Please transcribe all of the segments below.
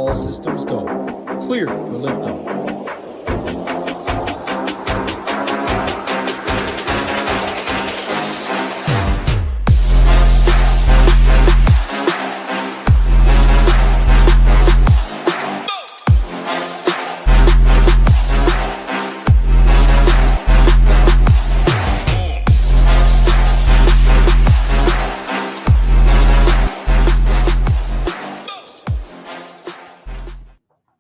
All systems go. Clear for liftoff.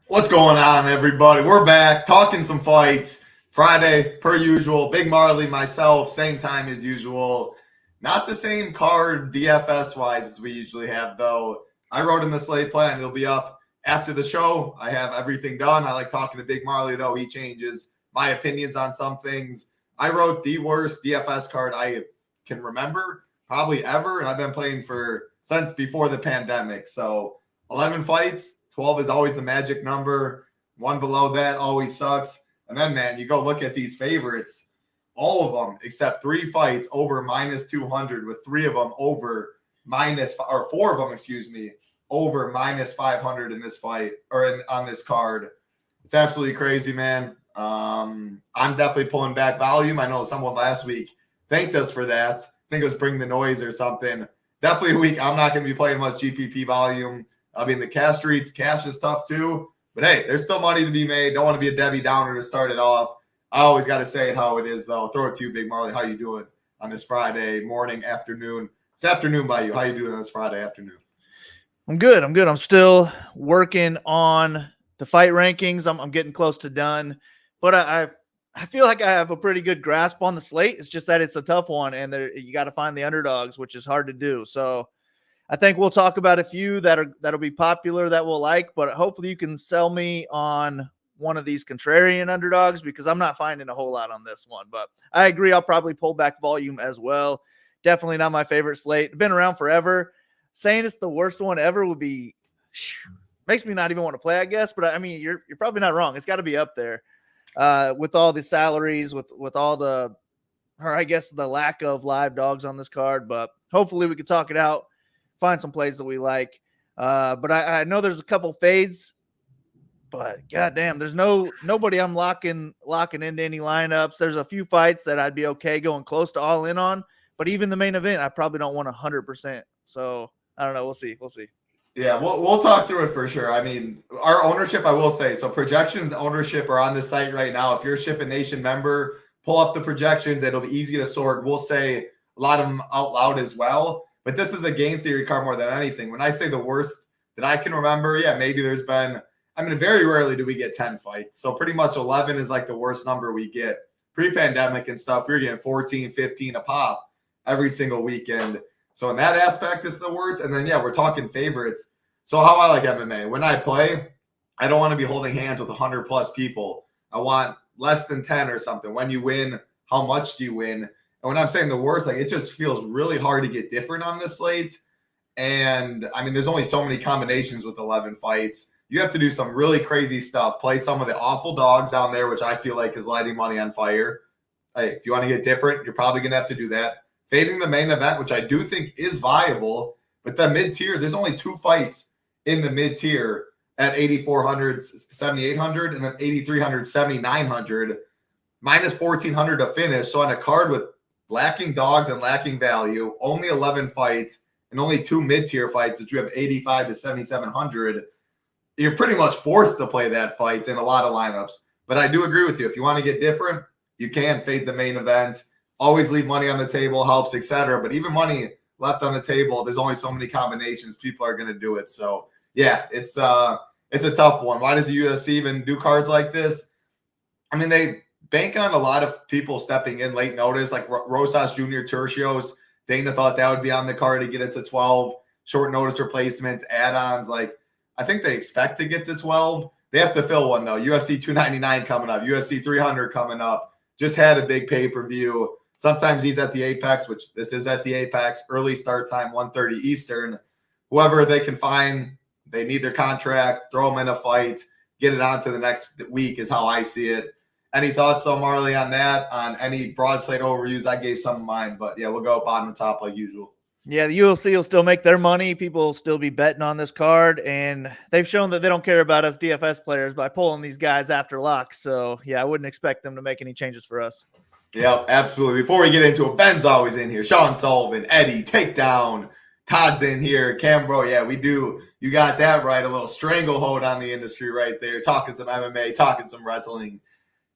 What's going on, everybody? We're back talking some fights. Friday, per usual. Big Marley, myself, same time as usual. Not the same card DFS-wise as we usually have, though. I wrote in the slate plan. It'll be up after the show. I have everything done. I like talking to Big Marley, though. He changes my opinions on some things. I wrote the worst DFS card I can remember, probably ever, and I've been playing since before the pandemic. So 11 fights. 12 is always the magic number. One below that always sucks. And then, man, you go look at these favorites. All of them, except 3 fights, over minus 200, with 3 of them over or 4 of them, over minus 500 in this fight, or on this card. It's absolutely crazy, man. I'm definitely pulling back volume. I know someone last week thanked us for that. I think it was Bring the Noise or something. Definitely a week I'm not going to be playing much GPP volume. I mean, the cash streets, cash is tough too. But hey, there's still money to be made. Don't want to be a Debbie Downer to start it off. I always got to say it how it is, though. Throw it to you, Big Marley. How you doing on this Friday morning, afternoon? It's afternoon by you. How you doing on this Friday afternoon? I'm good. I'm still working on the fight rankings. I'm getting close to done. But I feel like I have a pretty good grasp on the slate. It's just that it's a tough one, and you got to find the underdogs, which is hard to do. So I think we'll talk about a few that'll be popular that we'll like, but hopefully you can sell me on one of these contrarian underdogs, because I'm not finding a whole lot on this one. But I agree, I'll probably pull back volume as well. Definitely not my favorite slate. Been around forever. Saying it's the worst one ever would be makes me not even want to play, I guess. But I mean, you're probably not wrong. It's got to be up there with all the salaries, with all the, or I guess the lack of live dogs on this card. But hopefully we can talk it out. Find some plays that we like. But I know there's a couple fades, but goddamn, there's nobody I'm locking into any lineups. There's a few fights that I'd be okay going close to all in on, but even the main event, I probably don't want 100%. So I don't know. We'll see. Yeah, we'll talk through it for sure. I mean, our ownership, I will say, so projections ownership are on the site right now. If you're a Shipping Nation member, pull up the projections. It'll be easy to sort. We'll say a lot of them out loud as well. But this is a game theory card more than anything. When I say the worst that I can remember, yeah, maybe there's been, very rarely do we get 10 fights. So pretty much 11 is like the worst number we get. Pre-pandemic and stuff, we were getting 14, 15 a pop every single weekend. So in that aspect, it's the worst. And then, yeah, we're talking favorites. So how I like MMA. When I play, I don't want to be holding hands with 100-plus people. I want less than 10 or something. When you win, how much do you win? And when I'm saying the worst, like, it just feels really hard to get different on this slate. And there's only so many combinations with 11 fights. You have to do some really crazy stuff. Play some of the awful dogs down there, which I feel like is lighting money on fire. Hey, if you want to get different, you're probably going to have to do that. Fading the main event, which I do think is viable. But the mid-tier, there's only 2 fights in the mid-tier at 8,400, 7,800, and then 8,300, 7,900. Minus 1,400 to finish. So on a card with lacking dogs and lacking value, only 11 fights and only 2 mid-tier fights, which you have 85 to 7,700. You're pretty much forced to play that fight in a lot of lineups. But I do agree with you. If you want to get different, you can fade the main event. Always leave money on the table, helps, etc. But even money left on the table, there's only so many combinations. People are going to do it. So, yeah, it's a tough one. Why does the UFC even do cards like this? They bank on a lot of people stepping in late notice, like Rosas Jr., Tertios. Dana thought that would be on the card to get it to 12. Short notice replacements, add-ons. Like, I think they expect to get to 12. They have to fill one, though. UFC 299 coming up. UFC 300 coming up. Just had a big pay-per-view. Sometimes he's at the Apex, which this is at the Apex. Early start time, 1:30 Eastern. Whoever they can find, they need their contract, throw them in a fight, get it on to the next week is how I see it. Any thoughts, though, Marley, on that? On any broad slate overviews? I gave some of mine, but yeah, we'll go bottom to top like usual. Yeah, the UFC will still make their money. People will still be betting on this card, and they've shown that they don't care about us DFS players by pulling these guys after lock. So, yeah, I wouldn't expect them to make any changes for us. Yep, absolutely. Before we get into it, Ben's always in here. Sean Sullivan, Eddie, Takedown, Todd's in here. Cambro, yeah, we do. You got that right. A little stranglehold on the industry right there. Talking some MMA, talking some wrestling.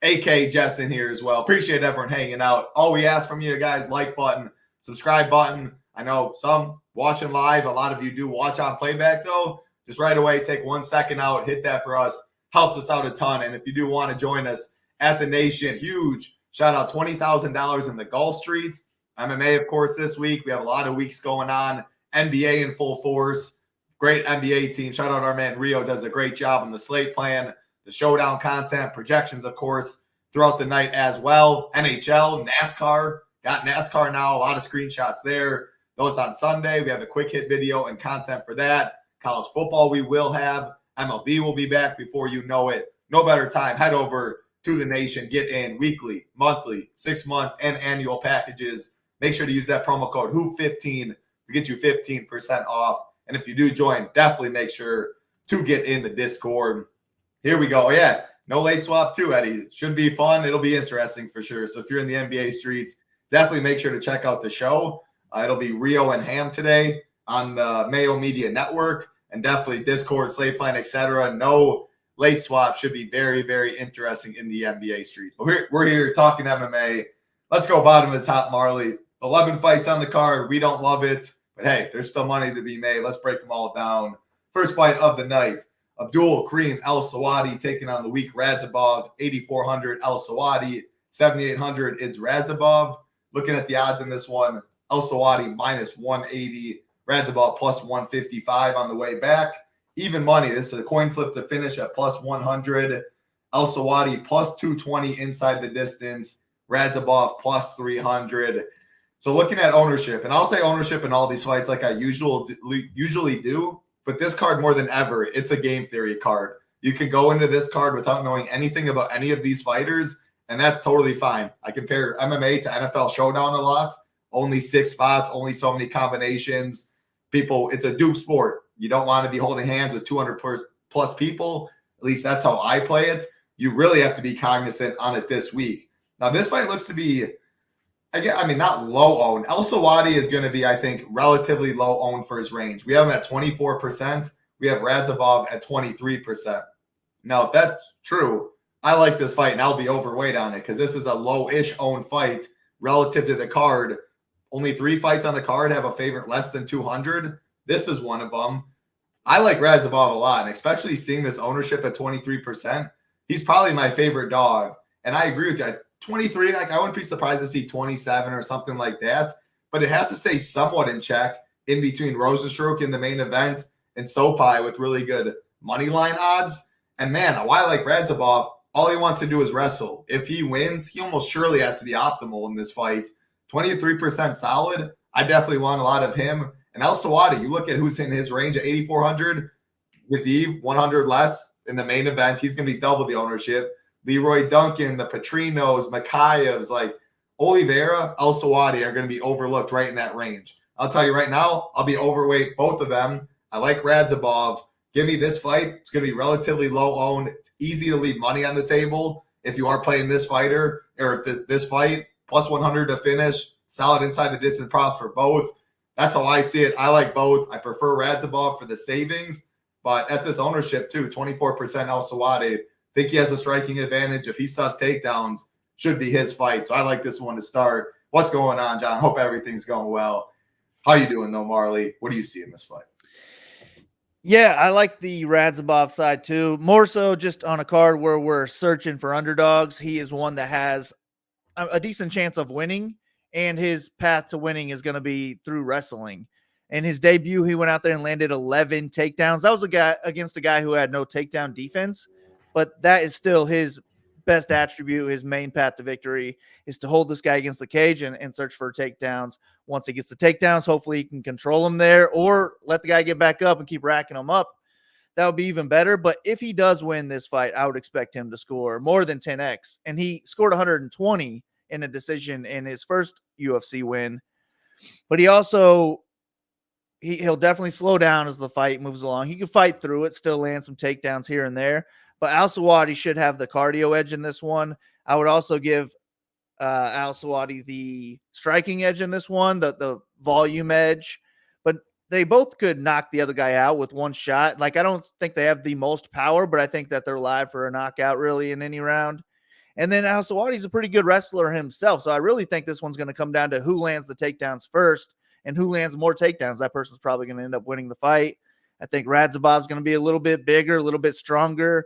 AK Jeff's in here as well. Appreciate everyone hanging out. All we ask from you guys, like button, subscribe button. I know some watching live. A lot of you do watch on playback, though. Just right away, take 1 second out, hit that for us. Helps us out a ton. And if you do want to join us at the Nation, huge shout out, $20,000 in the Gulf Streets. MMA, of course, this week. We have a lot of weeks going on. NBA in full force. Great NBA team. Shout out our man Rio. Does a great job on the slate plan, the showdown content, projections, of course, throughout the night as well. NHL, NASCAR. Got NASCAR now. A lot of screenshots there. Those on Sunday. We have a quick hit video and content for that. College football we will have. MLB will be back before you know it. No better time. Head over to the Nation. Get in weekly, monthly, 6-month, and annual packages. Make sure to use that promo code HOOP15 to get you 15% off. And if you do join, definitely make sure to get in the Discord. Here we go. Yeah, no late swap too, Eddie. Should be fun. It'll be interesting for sure. So if you're in the NBA streets, definitely make sure to check out the show. It'll be Rio and Ham today on the Mayo Media Network, and definitely Discord, slate plan, etc. No late swap. Should be very, very interesting in the NBA streets. But we're here talking MMA. Let's go bottom of the top, Marley. 11 fights on the card. We don't love it, but hey, there's still money to be made. Let's break them all down. First fight of the night. Abdul Kareem El Sawadi taking on the weak Radzhabov. 8,400 El Sawadi. 7,800 is Radzhabov. Looking at the odds in this one, El Sawadi minus 180. Radzhabov plus 155 on the way back. Even money. This is a coin flip to finish at plus 100. El Sawadi plus 220 inside the distance. Radzhabov plus 300. So looking at ownership, and I'll say ownership in all these fights like I usually do, but this card more than ever, it's a game theory card. You can go into this card without knowing anything about any of these fighters, and that's totally fine. I compare MMA to NFL Showdown a lot. Only 6 spots, only so many combinations. People, it's a dupe sport. You don't want to be holding hands with 200 plus people. At least that's how I play it. You really have to be cognizant on it this week. Now, this fight looks to be, not low owned. El Sawadi is going to be, I think, relatively low owned for his range. We have him at 24%. We have Radzhabov at 23%. Now, if that's true, I like this fight, and I'll be overweight on it because this is a low-ish owned fight relative to the card. Only 3 fights on the card have a favorite less than 200. This is one of them. I like Radzhabov a lot, and especially seeing this ownership at 23%. He's probably my favorite dog, and I agree with you. 23, I wouldn't be surprised to see 27 or something like that, but it has to stay somewhat in check in between Rosenstruck in the main event and Sopai with really good money line odds. And man, why I like Radzhabov, all he wants to do is wrestle. If he wins, he almost surely has to be optimal in this fight. 23% solid. I definitely want a lot of him. And El Sawadi, you look at who's in his range at 8,400. Gaziv, 100 less in the main event. He's going to be double the ownership. Leroy Duncan, the Petrinos, Mokaevs, like Oliveira, El Sawadi are going to be overlooked right in that range. I'll tell you right now, I'll be overweight both of them. I like Radzhabov. Give me this fight. It's going to be relatively low owned. It's easy to leave money on the table if you are playing this fighter or if this fight. Plus 100 to finish. Solid inside the distance props for both. That's how I see it. I like both. I prefer Radzhabov for the savings. But at this ownership, too, 24% El Sawadi. Think he has a striking advantage. If he sucks takedowns, should be his fight. So I like this one to start. What's going on, John? Hope everything's going well. How you doing, though, Marley? What do you see in this fight? Yeah, I like the Radzhabov side, too. More so just on a card where we're searching for underdogs. He is one that has a decent chance of winning, and his path to winning is going to be through wrestling. In his debut, he went out there and landed 11 takedowns. That was a guy against a guy who had no takedown defense, but that is still his best attribute. His main path to victory is to hold this guy against the cage and search for takedowns. Once he gets the takedowns, hopefully he can control him there or let the guy get back up and keep racking him up. That would be even better. But if he does win this fight, I would expect him to score more than 10x. And he scored 120 in a decision in his first UFC win. But he also he'll definitely slow down as the fight moves along. He can fight through it, still land some takedowns here and there. But Al-Sawadi should have the cardio edge in this one. I would also give Al-Sawadi the striking edge in this one, the volume edge. But they both could knock the other guy out with one shot. Like, I don't think they have the most power, but I think that they're live for a knockout really in any round. And then Al-Sawadi's a pretty good wrestler himself. So I really think this one's going to come down to who lands the takedowns first and who lands more takedowns. That person's probably going to end up winning the fight. I think Radzhabov's going to be a little bit bigger, a little bit stronger.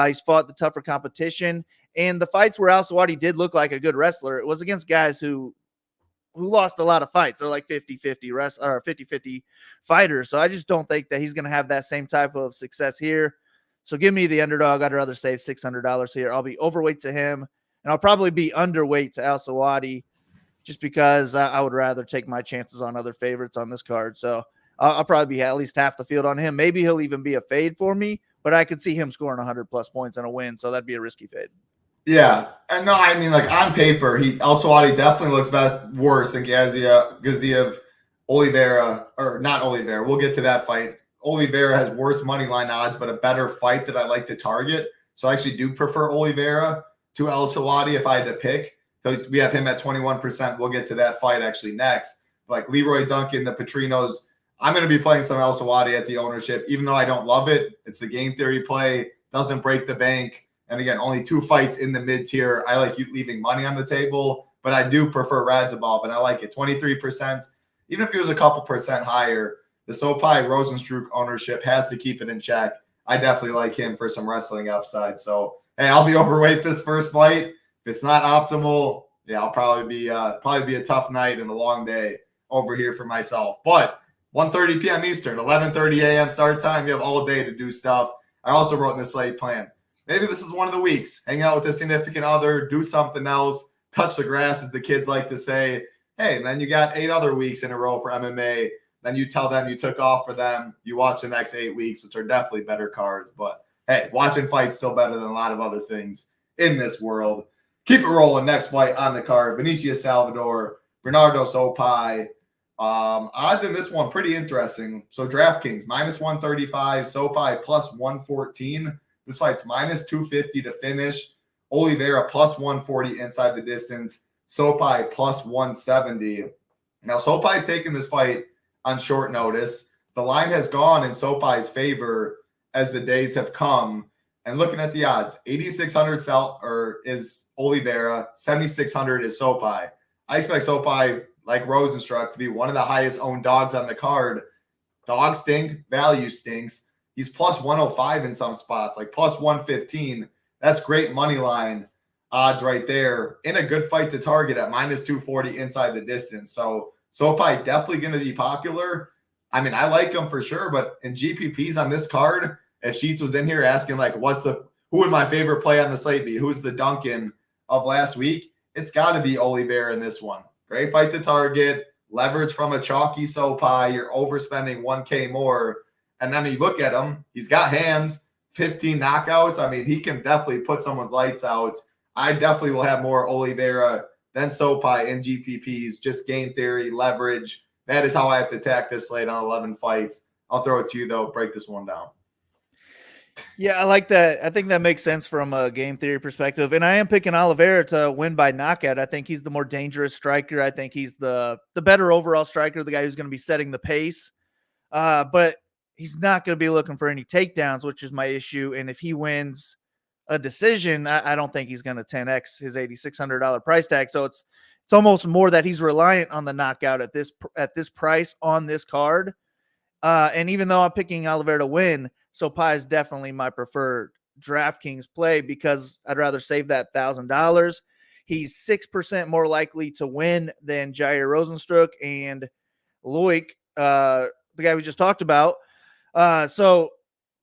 He's fought the tougher competition. And the fights where Al-Sawadi did look like a good wrestler, it was against guys who lost a lot of fights. They're like 50-50 or 50-50 fighters. So I just don't think that he's going to have that same type of success here. So give me the underdog. I'd rather save $600 here. I'll be overweight to him, and I'll probably be underweight to Al-Sawadi just because I would rather take my chances on other favorites on this card. So I'll probably be at least half the field on him. Maybe he'll even be a fade for me, but I could see him scoring 100-plus points and a win, so that'd be a risky fade. Yeah. And no, I mean, like, on paper, Al-Sawadi definitely looks worse than Gaziev, Oliveira, or not Oliveira. We'll get to that fight. Oliveira has worse money line odds, but a better fight that I like to target. So I actually do prefer Oliveira to Al-Sawadi if I had to pick. We have him at 21%. We'll get to that fight actually next. Like Leroy Duncan, the Petrinos, I'm going to be playing some Al-Sawadi at the ownership, even though I don't love it. It's the game theory play, doesn't break the bank. And again, only 2 fights in the mid-tier. I like you leaving money on the table, but I do prefer Radzhabov, and I like it. 23%. Even if he was a couple percent higher, the Sopai Rosenstruck ownership has to keep it in check. I definitely like him for some wrestling upside. So, hey, I'll be overweight this first fight. If it's not optimal, yeah, I'll probably be a tough night and a long day over here for myself. But 1:30 p.m. Eastern, 11:30 a.m. start time. You have all day to do stuff. I also wrote in the slate plan. Maybe this is one of the weeks. Hang out with a significant other, do something else, touch the grass, as the kids like to say. Hey, and then you got 8 other weeks in a row for MMA. Then you tell them you took off for them. You watch the next 8 weeks, which are definitely better cards. But, hey, watching fights still better than a lot of other things in this world. Keep it rolling. Next fight on the card, Benicio Salvador, Bernardo Sopai. Odds in this one, pretty interesting. So DraftKings, -135, Sopai +114. This fight's -250 to finish. Oliveira +140 inside the distance. Sopai +170. Now, Sopai's taking this fight on short notice. The line has gone in Sopai's favor as the days have come. And looking at the odds, 8,600 is Oliveira, 7,600 is Sopai. I expect Sopai, like Rosenstruck, to be one of the highest owned dogs on the card. Dogs stink, value stinks. He's +105 in some spots, like +115. That's great money line odds right there. In a good fight to target at -240 inside the distance. So Sopai definitely going to be popular. I mean, I like him for sure, but in GPPs on this card, if Sheets was in here asking, like, who would my favorite play on the slate be? Who's the Duncan of last week? It's got to be Oliveira in this one. Great fight to target, leverage from a chalky Sopai. You're overspending 1K more. And then you look at him, he's got hands, 15 knockouts. I mean, he can definitely put someone's lights out. I definitely will have more Oliveira than Sopai in GPPs, just game theory, leverage. That is how I have to attack this slate on 11 fights. I'll throw it to you, though. Break this one down. Yeah, I like that. I think that makes sense from a game theory perspective. And I am picking Oliveira to win by knockout. I think he's the more dangerous striker. I think he's the better overall striker, the guy who's going to be setting the pace. But he's not going to be looking for any takedowns, which is my issue. And if he wins a decision, I don't think he's going to 10x his $8,600 price tag. So it's almost more that he's reliant on the knockout at this price on this card. And even though I'm picking Oliveira to win, Sopai is definitely my preferred DraftKings play because I'd rather save that $1,000. He's 6% more likely to win than Jair Rosenstruck and Loic, the guy we just talked about. So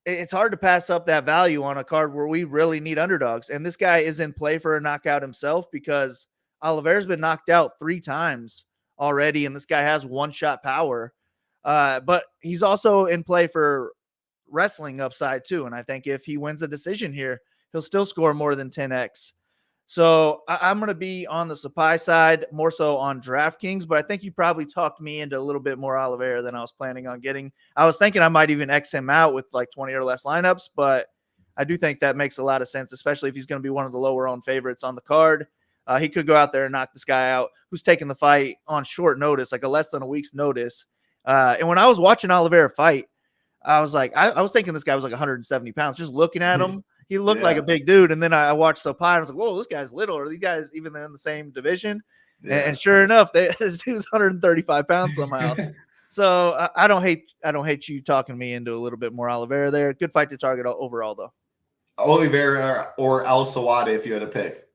it's hard to pass up that value on a card where we really need underdogs. And this guy is in play for a knockout himself because Oliveira's been knocked out 3 times already, and this guy has one-shot power. But he's also in play for wrestling upside too. And I think if he wins a decision here, he'll still score more than 10x. So I'm going to be on the supply side, more so on DraftKings, but I think you probably talked me into a little bit more Oliveira than I was planning on getting. I was thinking I might even X him out with like 20 or less lineups, but I do think that makes a lot of sense, especially if he's going to be one of the lower owned favorites on the card. He could go out there and knock this guy out who's taking the fight on short notice, like a less than a week's notice. And when I was watching Oliveira fight, I was like, I was thinking this guy was like 170 pounds. Just looking at him, he looked like a big dude. And then I watched Supply and I was like, whoa, this guy's little. Are these guys even in the same division? Yeah. And sure enough, this dude's 135 pounds somehow. So I don't hate you talking me into a little bit more Oliveira there. Good fight to target overall, though. Oliveira or El Sawade if you had to pick.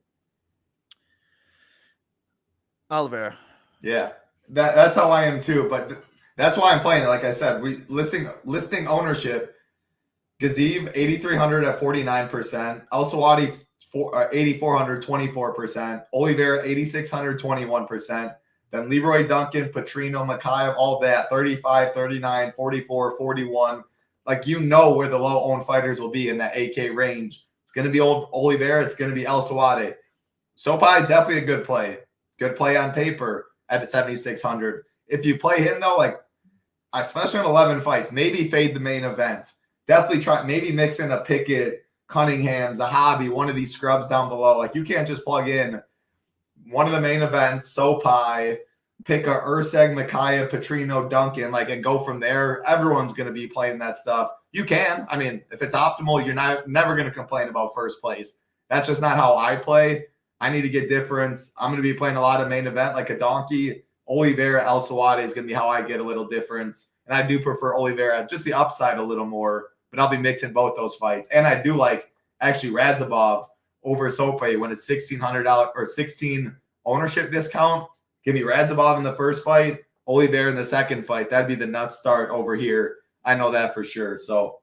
Oliveira. Yeah, that's how I am too. But that's why I'm playing it. Like I said, listing ownership. Gaziv 8,300 at 49%. El Sawade 8,400 24%. Oliveira 8,600 21%. Then Leroy Duncan, Potierino, Mokaev, all that 35, 39, 44, 41. Like where the low owned fighters will be in that AK range. It's going to be Oliveira. It's going to be El Sawade. Sopai definitely a good play. Good play on paper at 7,600. If you play him though, like especially in 11 fights, maybe fade the main events. Definitely try maybe mix in a Pickett, Cunningham, Zahabi, one of these scrubs down below. Like you can't just plug in one of the main events, Sopai, pick a Urtshul, Mokaev, Potierino, Duncan, and go from there. Everyone's going to be playing that stuff. You can. I mean, if it's optimal, you're never going to complain about first place. That's just not how I play. I need to get difference. I'm going to be playing a lot of main event like a donkey. Oliveira, El Sawade is going to be how I get a little difference. And I do prefer Oliveira, just the upside a little more, but I'll be mixing both those fights. And I do like actually Radzhabov over Sope when it's $1,600 or 16 ownership discount. Give me Radzhabov in the first fight, Oliveira in the second fight. That'd be the nuts start over here. I know that for sure. So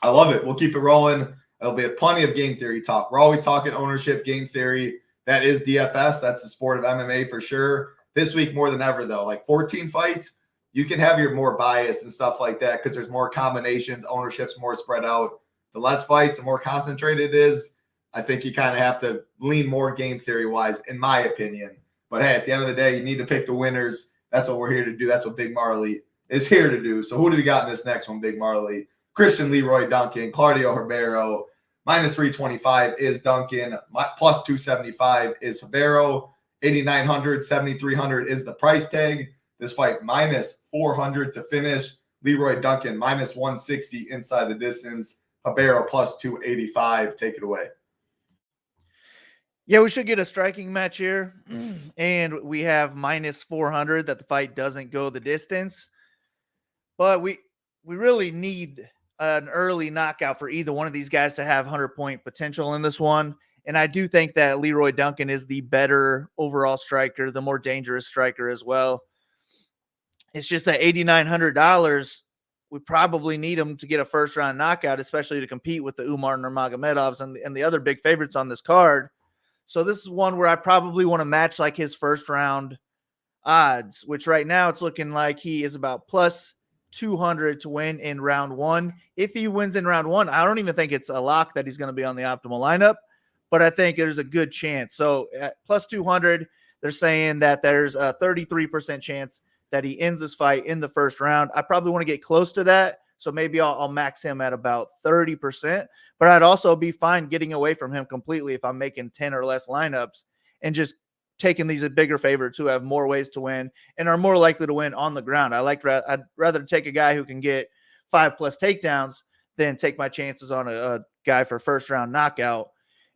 I love it. We'll keep it rolling. There'll be plenty of game theory talk. We're always talking ownership, game theory. That is DFS. That's the sport of MMA for sure. This week more than ever, though. 14 fights, you can have your more bias and stuff like that because there's more combinations. Ownership's more spread out. The less fights, the more concentrated it is. I think you kind of have to lean more game theory-wise, in my opinion. But, hey, at the end of the day, you need to pick the winners. That's what we're here to do. That's what Big Marley is here to do. So who do we got in this next one, Big Marley? Christian Leroy Duncan, Claudio Harero. Minus 325 is Duncan. Plus 275 is Harero. 8,900, 7,300 is the price tag. This fight minus 400 to finish. Leroy Duncan minus 160 inside the distance. Harero plus 285. Take it away. Yeah, we should get a striking match here. And we have minus 400 that the fight doesn't go the distance. But we really need an early knockout for either one of these guys to have 100-point potential in this one. And I do think that Leroy Duncan is the better overall striker, the more dangerous striker as well. It's just that $8,900, we probably need him to get a first-round knockout, especially to compete with the Umar Nurmagomedovs and the other big favorites on this card. So this is one where I probably want to match his first-round odds, which right now it's looking like he is about plus 200 to win in round one. If he wins in round one, I don't even think it's a lock that he's going to be on the optimal lineup, but I think there's a good chance. So at plus 200, they're saying that there's a 33% chance that he ends this fight in the first round. I probably want to get close to that. So maybe I'll max him at about 30%, but I'd also be fine getting away from him completely if I'm making 10 or less lineups and just taking these bigger favorites who have more ways to win and are more likely to win on the ground. I'd rather take a guy who can get 5+ takedowns than take my chances on a guy for first round knockout.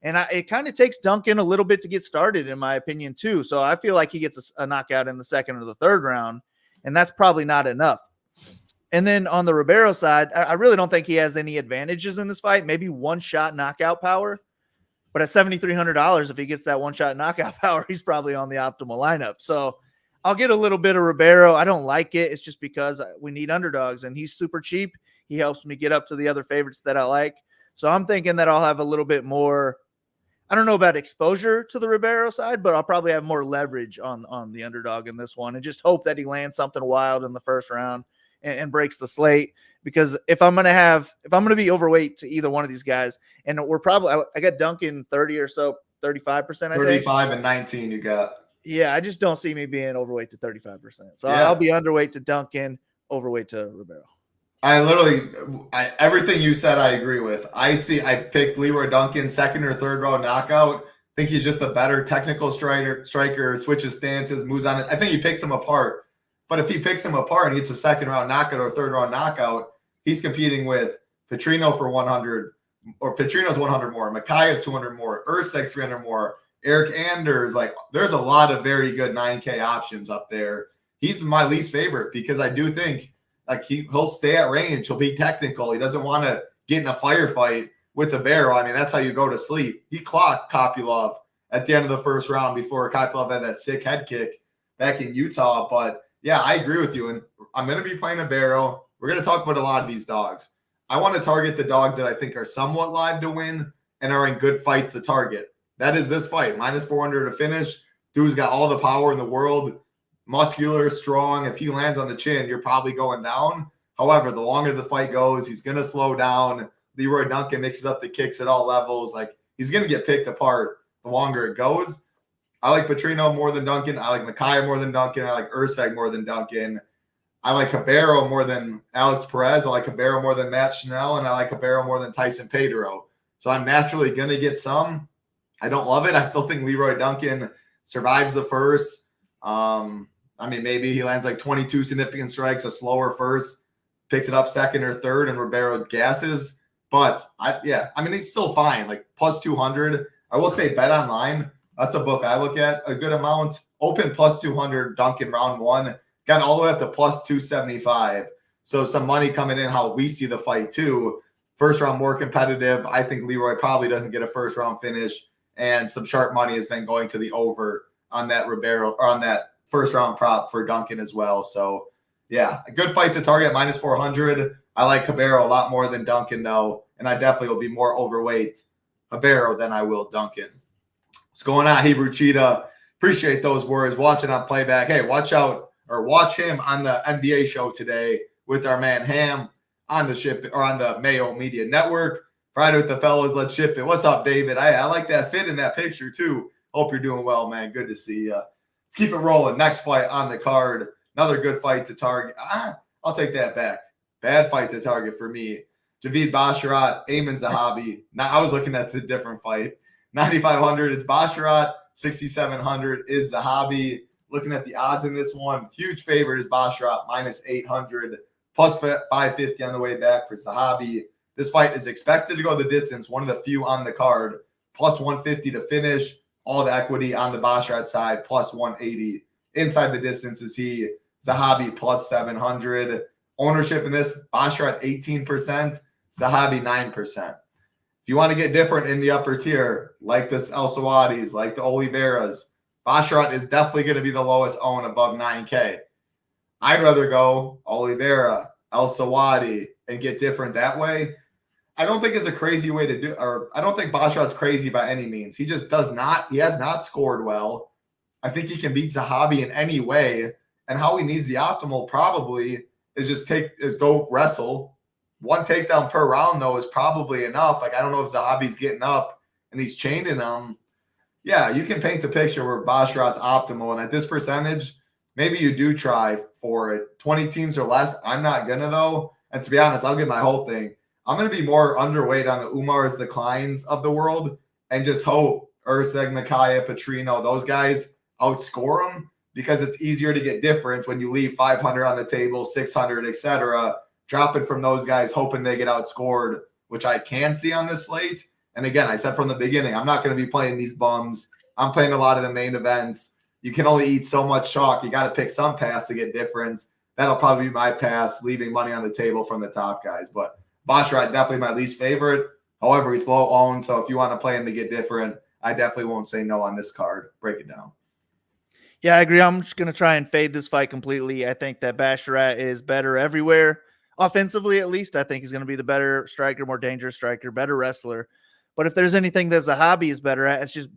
And it kind of takes Duncan a little bit to get started, in my opinion, too. So I feel like he gets a knockout in the second or the third round, and that's probably not enough. And then on the Ribeiro side, I really don't think he has any advantages in this fight. Maybe one-shot knockout power. But at $7,300, if he gets that one-shot knockout power, he's probably on the optimal lineup. So I'll get a little bit of Ribeiro. I don't like it. It's just because we need underdogs, and he's super cheap. He helps me get up to the other favorites that I like. So I'm thinking that I'll have a little bit more, I don't know about exposure to the Ribeiro side, but I'll probably have more leverage on the underdog in this one and just hope that he lands something wild in the first round and breaks the slate. Because if I'm going to be overweight to either one of these guys, and I got Duncan 30 or so 35%, I think. 35 and 19 you got. Yeah, I just don't see me being overweight to 35%. So Yeah. I'll be underweight to Duncan, overweight to Ribeiro. Everything you said, I agree with. I picked Leroy Duncan, second or third round knockout. I think he's just a better technical striker, switches stances, moves on it. I think he picks him apart. But if he picks him apart and gets a second round knockout or third round knockout, he's competing with Potierino for 100, or Potierino's 100 more, Mokaev's 200 more, Urtshul's 300 more, Eric Anders. Like, there's a lot of very good 9K options up there. He's my least favorite because I do think like he'll stay at range. He'll be technical. He doesn't want to get in a firefight with a barrel. I mean, that's how you go to sleep. He clocked Kopylov at the end of the first round before Kopylov had that sick head kick back in Utah. But yeah, I agree with you. And I'm going to be playing a barrel. We're going to talk about a lot of these dogs. I want to target the dogs that I think are somewhat live to win and are in good fights to target. That is this fight. Minus 400 to finish. Dude's got all the power in the world. Muscular, strong. If he lands on the chin, you're probably going down. However, the longer the fight goes, he's going to slow down. Leroy Duncan mixes up the kicks at all levels. Like, he's going to get picked apart the longer it goes. I like Potierino more than Duncan. I like Mokaev more than Duncan. I like Urtshul more than Duncan. I like Harero more than Alex Perez. I like Harero more than Matt Schnell. And I like Harero more than Tyson Pedro. So I'm naturally going to get some. I don't love it. I still think Leroy Duncan survives the first. I mean, maybe he lands like 22 significant strikes, a slower first, picks it up second or third, and Ribeiro gasses. But I mean, he's still fine. Like plus 200. I will say Bet Online. That's a book I look at a good amount. Open plus 200, Duncan round one. Got all the way up to plus 275. So some money coming in how we see the fight too. First round more competitive. I think Leroy probably doesn't get a first round finish. And some sharp money has been going to the over on that Ribeiro or on that first round prop for Duncan as well. So yeah, a good fight to target minus 400. I like Harero a lot more than Duncan though. And I definitely will be more overweight Harero than I will Duncan. What's going on, Hebrew Cheetah? Appreciate those words. Watching on playback. Hey, watch out or watch him on the NBA show today with our man Ham on the ship or on the Mayo Media Network. Friday with the fellas. Let's ship it. What's up, David? I like that fit in that picture too. Hope you're doing well, man. Good to see you. Let's keep it rolling. Next fight on the card. Another good fight to target. I'll take that back. Bad fight to target for me. Javid Basharat, Ayman Zahabi. Now I was looking at the different fight. 9,500 is Basharat. 6,700 is Zahabi. Looking at the odds in this one, huge favorite is Basharat, minus 800, plus 550 on the way back for Zahabi. This fight is expected to go the distance, one of the few on the card, plus 150 to finish. All the equity on the Basharat side, plus 180. Inside the distance is Zahabi, plus 700. Ownership in this, Basharat 18%, Zahabi 9%. If you want to get different in the upper tier, like the El Sawadis, like the Oliveiras, Basharat is definitely going to be the lowest own above 9K. I'd rather go Oliveira, El Sawadi, and get different that way. I don't think it's a crazy way to do, or I don't think Basharat's crazy by any means. He just does not, he has not scored well. I think he can beat Zahabi in any way. And how he needs the optimal probably is go wrestle. One takedown per round, though, is probably enough. Like, I don't know if Zahabi's getting up and he's chaining him. Yeah, you can paint a picture where Basharat's optimal. And at this percentage, maybe you do try for it. 20 teams or less, I'm not going to, though. And to be honest, I'll get my whole thing. I'm going to be more underweight on the Umars, the Kleins of the world, and just hope Urtshul, Mokaev, Potierino, those guys outscore them because it's easier to get different when you leave 500 on the table, 600, etc., dropping from those guys, hoping they get outscored, which I can see on this slate. And again, I said from the beginning, I'm not going to be playing these bums. I'm playing a lot of the main events. You can only eat so much chalk. You got to pick some pass to get different. That'll probably be my pass, leaving money on the table from the top guys. But Basharat, definitely my least favorite. However, he's low owned. So if you want to play him to get different, I definitely won't say no on this card. Break it down. Yeah, I agree. I'm just going to try and fade this fight completely. I think that Basharat is better everywhere. Offensively, at least, I think he's going to be the better striker, more dangerous striker, better wrestler. But if there's anything that Zahabi is better at, it's just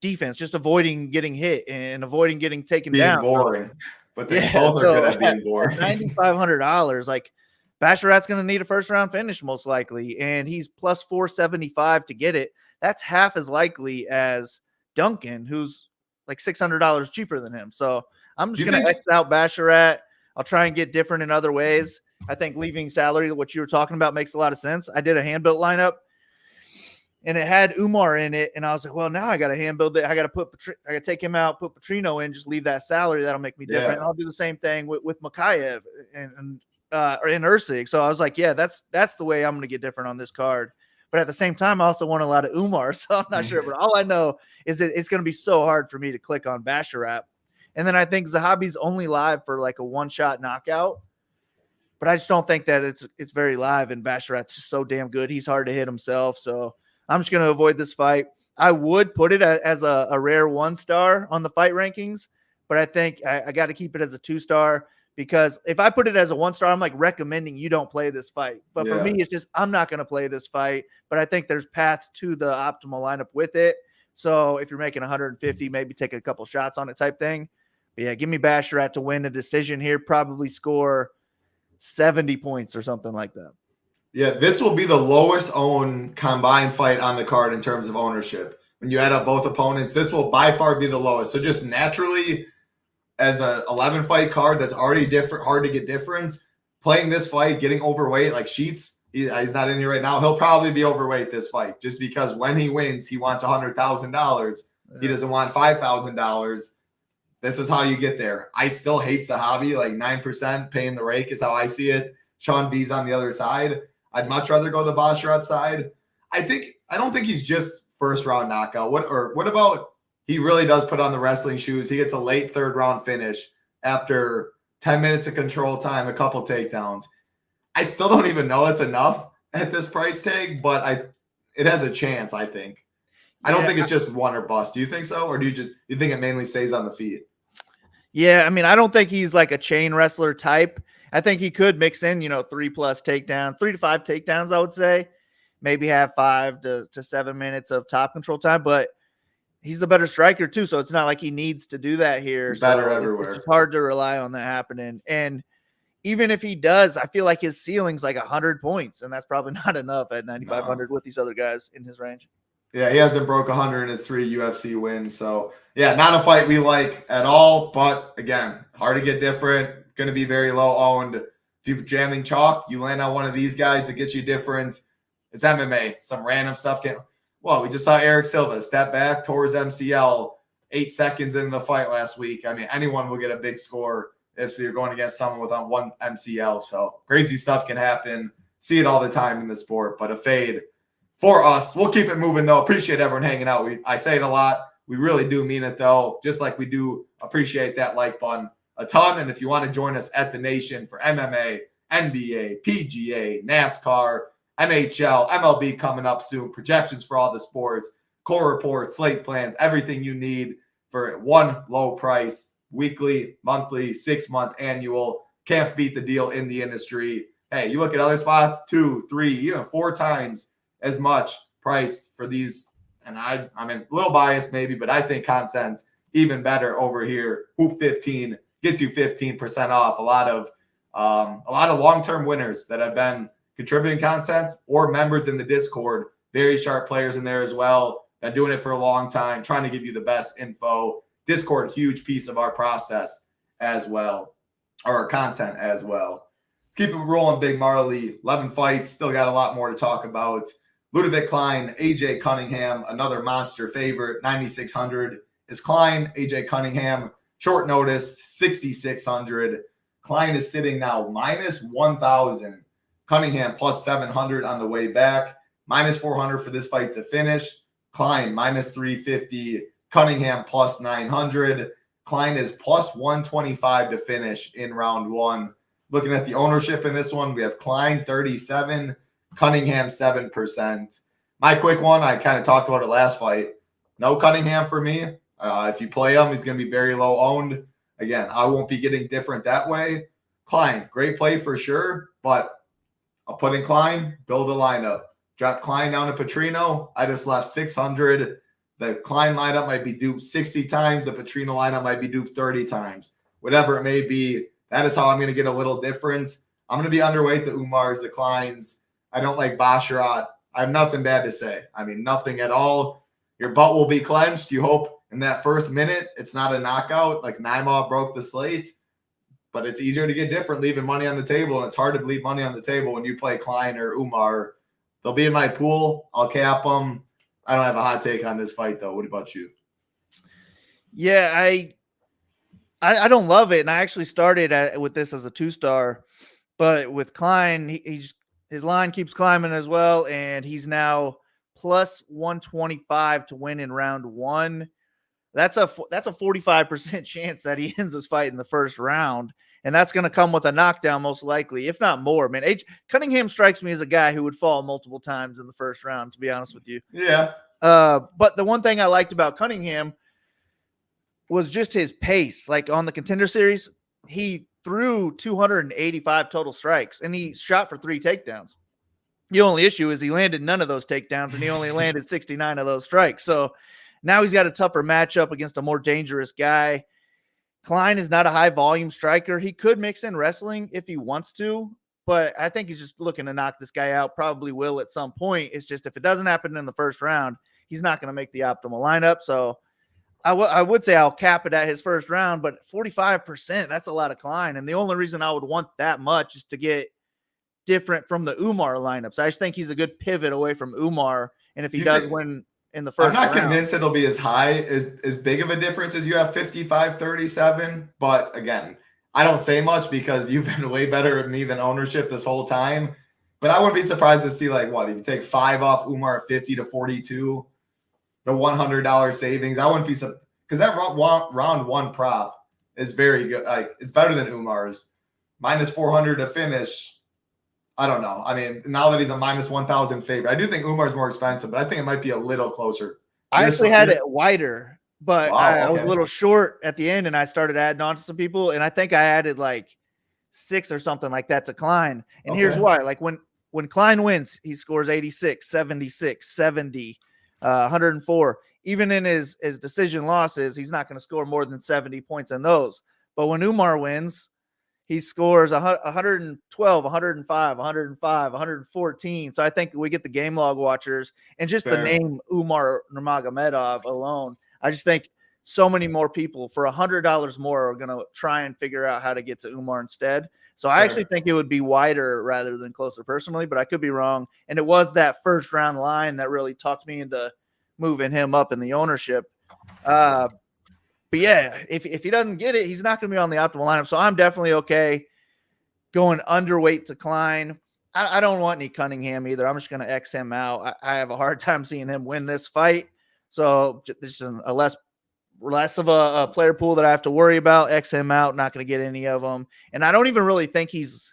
defense, just avoiding getting hit and avoiding getting taken down. Being boring. But they both are good at being boring. $9,500, like Basharat's going to need a first-round finish most likely, and he's plus 475 to get it. that's half as likely as Duncan, who's like $600 cheaper than him. So I'm just going to X out Basharat. I'll try and get different in other ways. I think leaving salary, what you were talking about, makes a lot of sense. I did a hand built lineup, and it had Umar in it, and I was like, well, now I got to hand build it. I got to take him out, put Potierino in, just leave that salary. That'll make me different. Yeah. I'll do the same thing with Mokaev and Urtshul. So I was like, yeah, that's the way I'm going to get different on this card. But at the same time, I also want a lot of Umar, so I'm not sure. But all I know is that it's going to be so hard for me to click on Basharat. And then I think Zahabi's only live for like a one-shot knockout. But I just don't think that it's very live, and Basharat's just so damn good. He's hard to hit himself, so I'm just going to avoid this fight. I would put it as a rare 1-star on the fight rankings, but I think I got to keep it as a 2-star. Because if I put it as a 1-star, I'm like recommending you don't play this fight. But for me, it's just I'm not going to play this fight. But I think there's paths to the optimal lineup with it. So if you're making 150, maybe take a couple shots on it type thing. But yeah, give me Basharat to win a decision here. Probably score 70 points or something like that. Yeah, this will be the lowest owned combined fight on the card in terms of ownership. When you add up both opponents, this will by far be the lowest. So just naturally, as a 11 fight card that's already different, hard to get difference, playing this fight, getting overweight like Sheets, he's not in here right now. He'll probably be overweight this fight just because when he wins, he wants $100,000. He doesn't want $5,000. This is how you get there. I still hate Zahabi, like 9% paying the rake is how I see it. Sean V's on the other side. I'd much rather go the Basharat side. I don't think he's just first round knockout. What about he really does put on the wrestling shoes? He gets a late 3rd round finish after 10 minutes of control time, a couple takedowns. I still don't even know it's enough at this price tag, but it has a chance, I think. I don't think it's just one or bust. Do you think so? Or do you think it mainly stays on the feet? Yeah, I mean, I don't think he's like a chain wrestler type. I think he could mix in, 3+ takedowns, 3 to 5 takedowns, I would say. Maybe have 5 to 7 minutes of top control time, but he's the better striker too, so it's not like he needs to do that here. Better everywhere. It's hard to rely on that happening. And even if he does, I feel like his ceiling's like 100 points, and that's probably not enough at 9,500 with these other guys in his range. Yeah, he hasn't broke 100 in his 3 UFC wins. So, yeah, not a fight we like at all. But, again, hard to get different. Going to be very low owned. If you're jamming chalk, you land on one of these guys that gets you different. It's MMA. Some random stuff. We just saw Eric Silva step back, tore his MCL 8 seconds into the fight last week. I mean, anyone will get a big score if you're going against someone with one MCL. So, crazy stuff can happen. See it all the time in the sport. But a fade for us. We'll keep it moving, though. Appreciate everyone hanging out. I say it a lot. We really do mean it, though, just like we do appreciate that like button a ton. And if you want to join us at the Nation for MMA, NBA, PGA, NASCAR, NHL, MLB coming up soon, projections for all the sports, core reports, slate plans, everything you need for one low price, weekly, monthly, 6-month, annual. Can't beat the deal in the industry. Hey, you look at other spots, 2, 3, even 4 times as much price for these. And I'm a little biased maybe, but I think content's even better over here. Hoop 15 gets you 15% off. A lot of long-term winners that have been contributing content or members in the Discord. Very sharp players in there as well. Been doing it for a long time, trying to give you the best info. Discord, huge piece of our process as well, or our content as well. Let's keep it rolling, Big Marley. 11 fights, still got a lot more to talk about. Ludovic Klein, AJ Cunningham, another monster favorite, 9,600 is Klein. AJ Cunningham, short notice, 6,600. Klein is sitting now minus 1,000. Cunningham plus 700 on the way back. Minus 400 for this fight to finish. Klein minus 350. Cunningham plus 900. Klein is plus 125 to finish in round 1. Looking at the ownership in this one, we have Klein 37, Cunningham 7%. My quick one, I kind of talked about it last fight. No Cunningham for me. If you play him, he's going to be very low owned. Again, I won't be getting different that way. Klein, great play for sure, but I'll put in Klein, build a lineup. Drop Klein down to Potierino. I just left 600. The Klein lineup might be duped 60 times. The Potierino lineup might be duped 30 times. Whatever it may be, that is how I'm going to get a little difference. I'm going to be underweight the Umars, the Kleins. I don't like Basharat I have nothing bad to say. I mean, nothing at all. Your butt will be clenched. You hope in that first minute it's not a knockout like Naimov broke the slate. But it's easier to get different leaving money on the table, and it's hard to leave money on the table when you play Klein or Umar. They'll be in my pool. I'll cap them. I don't have a hot take on this fight, though. What about you? Yeah, I don't love it, and I actually started with this as a 2-star, but with Klein, his line keeps climbing as well, and he's now plus 125 to win in round 1. That's a 45% chance that he ends this fight in the first round, and that's going to come with a knockdown most likely, if not more. Man, Cunningham strikes me as a guy who would fall multiple times in the first round, to be honest with you. Yeah. But the one thing I liked about Cunningham was just his pace. Like on the Contender Series, he threw 285 total strikes, and he shot for 3 takedowns. The only issue is he landed none of those takedowns, and he only landed 69 of those strikes. So now he's got a tougher matchup against a more dangerous guy. Klein is not a high-volume striker. He could mix in wrestling if he wants to, but I think he's just looking to knock this guy out. Probably will at some point. It's just if it doesn't happen in the first round, he's not going to make the optimal lineup. So I would say I'll cap it at his first round, but 45%, that's a lot of Klein. And the only reason I would want that much is to get different from the Umar lineups. I just think he's a good pivot away from Umar. And if he does win in the first round, I'm not convinced it'll be as high, as big of a difference as you have 55-37. But again, I don't say much because you've been way better at me than ownership this whole time. But I wouldn't be surprised to see if you take 5 off Umar 50 to 42, the $100 savings. I wouldn't be surprised because that round 1 prop is very good. It's better than Umar's. Minus 400 to finish. I don't know. I mean, now that he's a minus 1,000 favorite, I do think Umar's more expensive, but I think it might be a little closer. I actually had it wider, but wow, I was a little short at the end, and I started adding on to some people, and I think I added 6 or something like that to Klein. And here's why. When Klein wins, he scores 86, 76, 70, 104. Even in his decision losses, he's not going to score more than 70 points in those. But when Umar wins, he scores 112, 105, 105, 114. So I think we get the game log watchers and just the name Umar Nurmagomedov alone. I just think so many more people for $100 more are going to try and figure out how to get to Umar instead. So I actually think it would be wider rather than closer personally, but I could be wrong. And it was that first round line that really talked me into moving him up in the ownership. But yeah, if he doesn't get it, he's not going to be on the optimal lineup. So I'm definitely okay going underweight to Klein. I don't want any Cunningham either. I'm just going to X him out. I have a hard time seeing him win this fight. So there's a less of a player pool that I have to worry about. X him out. Not going to get any of them. And I don't even really think he's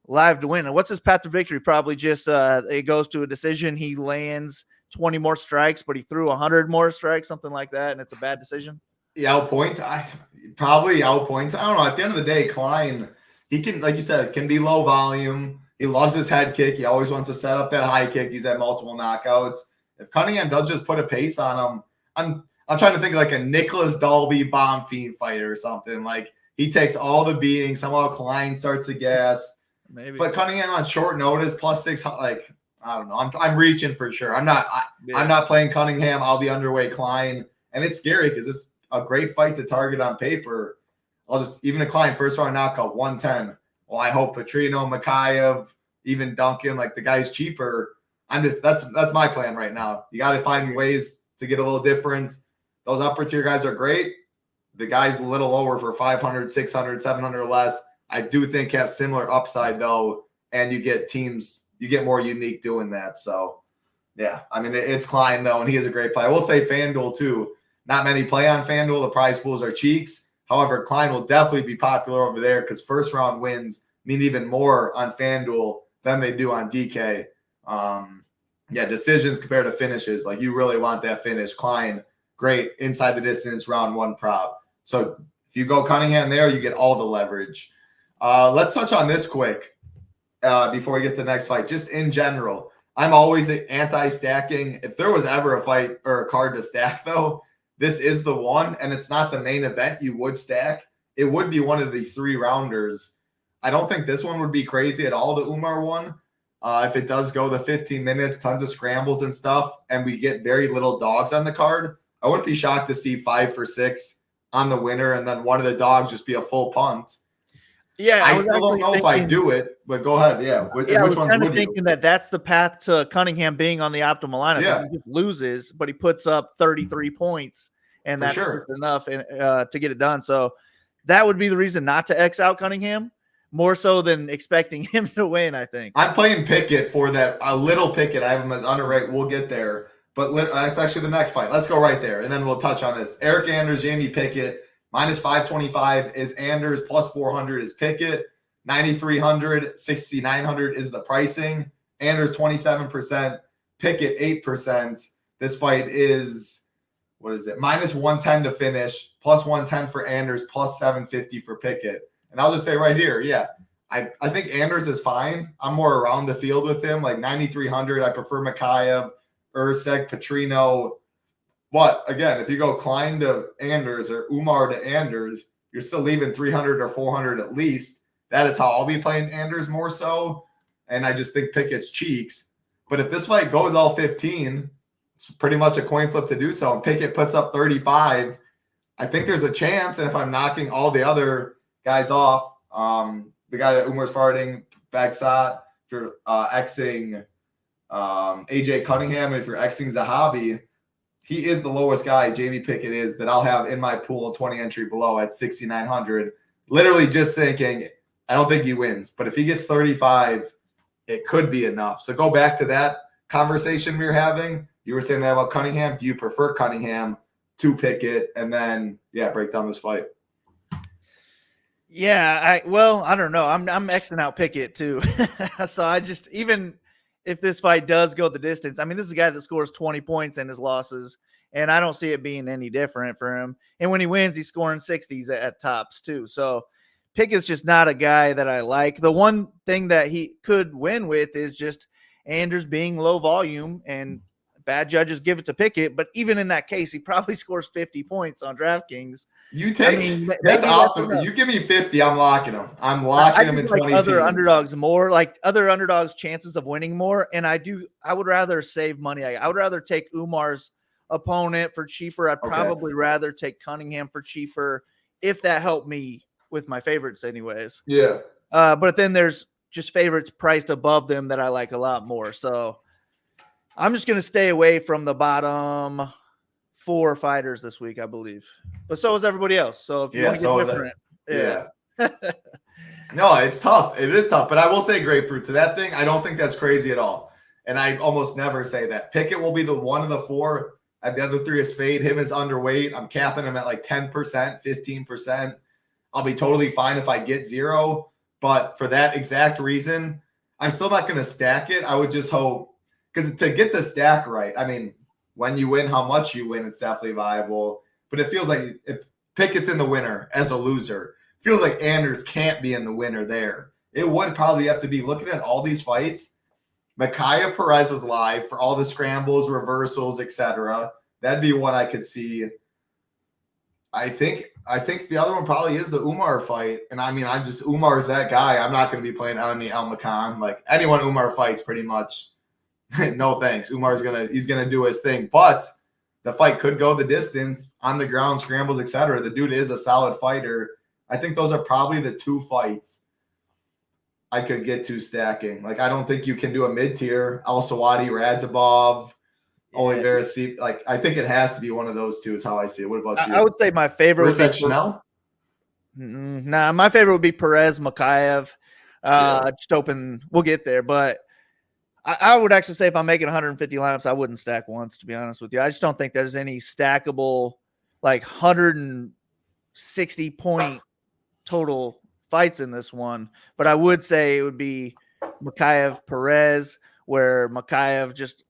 live to win. And what's his path to victory? Probably just it goes to a decision. He lands 20 more strikes, but he threw 100 more strikes, something like that, and it's a bad decision. He outpoints. Probably outpoints. I don't know. At the end of the day, Klein, he can, like you said, can be low volume. He loves his head kick. He always wants to set up that high kick. He's had multiple knockouts. If Cunningham does just put a pace on him, I'm trying to think like a Nicholas Dalby bomb fiend fighter or something. Like he takes all the beating. Somehow Klein starts to gas. Maybe. But Cunningham on short notice, plus 6, I don't know. I'm reaching for sure. I'm not playing Cunningham. I'll be underweight Klein, and it's scary because it's a great fight to target on paper. Even a Klein first round knockout 110. Well, I hope Potierino, Mokaev, even Duncan, the guy's cheaper. That's my plan right now. You got to find ways to get a little different. Those upper tier guys are great. The guys a little lower for 500, 600, 700 less. I do think have similar upside though, and you get teams. You get more unique doing that. So, yeah, I mean, it's Klein, though, and he is a great player. I will say FanDuel, too. Not many play on FanDuel. The prize pools are cheeks. However, Klein will definitely be popular over there because first-round wins mean even more on FanDuel than they do on DK. Decisions compared to finishes. You really want that finish. Klein, great inside the distance, round 1 prop. So, if you go Cunningham there, you get all the leverage. Let's touch on this quick. Before we get to the next fight, just in general, I'm always anti-stacking. If there was ever a fight or a card to stack, though, this is the one, and it's not the main event you would stack. It would be one of these 3 rounders. I don't think this one would be crazy at all, the Umar one, If it does go the 15 minutes, tons of scrambles and stuff, and we get very little dogs on the card, I wouldn't be shocked to see 5 for 6 on the winner and then one of the dogs just be a full punt. Yeah, I still don't know if I do it, but go ahead. Yeah. Which I was ones kind of would thinking you? that's the path to Cunningham being on the optimal lineup. Yeah. He just loses, but he puts up 33 points, and that's enough to get it done. So that would be the reason not to X out Cunningham, more so than expecting him to win, I think. I'm playing Pickett for that. A little Pickett. I have him as underrated. We'll get there. But that's actually the next fight. Let's go right there, and then we'll touch on this. Eric Anders, Jamie Pickett, -525 is Anders, +400 is Pickett, 9,300, 6,900 is the pricing. Anders 27%, Pickett 8%. This fight is, what is it? -110 to finish, +110 for Anders, +750 for Pickett. And I'll just say right here, yeah, I think Anders is fine. I'm more around the field with him, like 9,300. I prefer Mokaev, Urtshul, Potierino. But again, if you go Klein to Anders or Umar to Anders, you're still leaving 300 or 400 at least. That is how I'll be playing Anders more so. And I just think Pickett's cheeks. But if this fight goes all 15, it's pretty much a coin flip to do so. And Pickett puts up 35. I think there's a chance. And if I'm knocking all the other guys off, the guy that Umar's farting, Bagsat, if you're Xing AJ Cunningham, and if you're Xing Zahabi, he is the lowest guy, Jamie Pickett is, that I'll have in my pool 20 entry below at 6,900. Literally just thinking, I don't think he wins. But if he gets 35, it could be enough. So go back to that conversation we were having. You were saying that about Cunningham. Do you prefer Cunningham to Pickett? And then, break down this fight. Yeah, I don't know. I'm Xing out Pickett too. So I just, even if this fight does go the distance, I mean, this is a guy that scores 20 points in his losses, and I don't see it being any different for him. And when he wins, he's scoring 60s at tops too. So Pickett's just not a guy that I like. The one thing that he could win with is just Anders being low volume, and bad judges give it to Pickett. But even in that case, he probably scores 50 points on DraftKings. You take that's optimal. You give me 50, I'm locking him. I'm locking him in 20 like other teams. Underdogs more, like other underdogs' chances of winning more. And I would rather save money. I would rather take Umar's opponent for cheaper. I'd probably rather take Cunningham for cheaper if that helped me with my favorites anyways. Yeah. But then there's just favorites priced above them that I like a lot more. So I'm just going to stay away from the bottom 4 fighters this week, I believe. But so is everybody else. So if you want to get different. No, it's tough. It is tough. But I will say grapefruit to that thing. I don't think that's crazy at all. And I almost never say that. Pickett will be the one of the 4. The other 3 is fade. Him is underweight. I'm capping him at like 10%, 15%. I'll be totally fine if I get 0. But for that exact reason, I'm still not going to stack it. I would just hope, because to get the stack right, I mean, when you win, how much you win, it's definitely viable. But it feels like if Pickett's in the winner as a loser, it feels like Anders can't be in the winner there. It would probably have to be, looking at all these fights, Mokaev Perez is live for all the scrambles, reversals, etc. That'd be one I could see. I think the other one probably is the Umar fight. And I mean, Umar's that guy. I'm not going to be playing Elami Elmakan. Like, anyone Umar fights pretty much, no thanks. He's gonna do his thing. But the fight could go the distance on the ground, scrambles, etc. The dude is a solid fighter. I think those are probably the 2 fights I could get to stacking. Like, I don't think you can do a mid-tier. Al-Sawadi, Radzhabov, Oliveira. Like, I think it has to be one of those 2 is how I see it. What about you? I would say my favorite would be Schnell? Nah, my favorite would be Perez, Mokaev. Just hoping we'll get there. But I would actually say if I'm making 150 lineups, I wouldn't stack once, to be honest with you. I just don't think there's any stackable, like 160 point total fights in this one. But I would say it would be Mokaev Perez, where Mokaev just,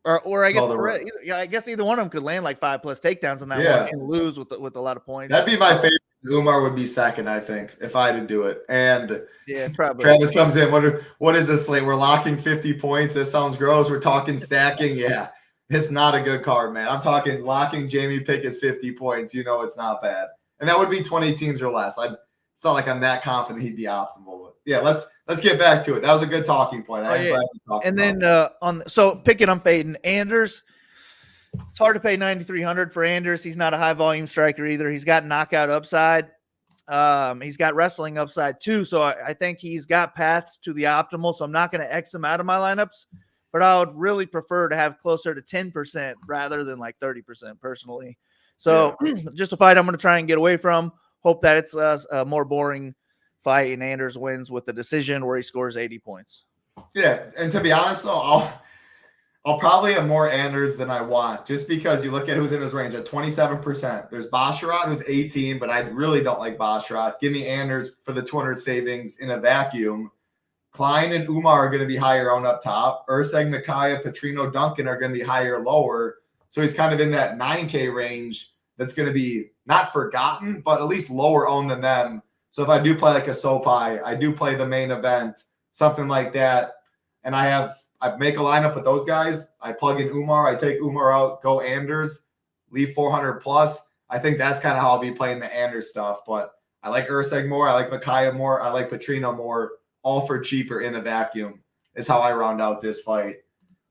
or I guess Perez, I guess either one of them could land like 5+ takedowns in that one and lose with a lot of points. That'd be my favorite. Umar would be second, I think, if I had to do it. And probably. Travis comes in. What is this slate? We're locking 50 points. This sounds gross. We're talking stacking. Yeah, it's not a good card, man. I'm talking locking Jamie Pickett's 50 points. You know it's not bad. And that would be 20 teams or less. It's not like I'm that confident he'd be optimal. But yeah, let's get back to it. That was a good talking point. And then so Pickett, I'm fading. Anders, it's hard to pay 9,300 for Anders. He's not a high volume striker either. He's got knockout upside. He's got wrestling upside too. So I think he's got paths to the optimal. So I'm not going to X him out of my lineups, but I would really prefer to have closer to 10% rather than like 30% personally. So just a fight I'm going to try and get away from. Hope that it's a more boring fight and Anders wins with the decision where he scores 80 points. Yeah, and to be honest though, I'll probably have more Anders than I want, just because you look at who's in his range at 27%. There's Basharat, who's 18, but I really don't like Basharat. Give me Anders for the 200 savings in a vacuum. Klein and Umar are going to be higher on up top. Urtshul, Mokaev, Potierino, Duncan are going to be higher lower. So he's kind of in that 9K range that's going to be not forgotten, but at least lower owned than them. So if I do play like a SoPi, I do play the main event, something like that, and I make a lineup with those guys. I plug in Umar, I take Umar out, go Anders, leave 400 plus. I think that's kind of how I'll be playing the Anders stuff. But I like Urtshul more, I like Mokaev more, I like Potierino more. All for cheaper in a vacuum is how I round out this fight.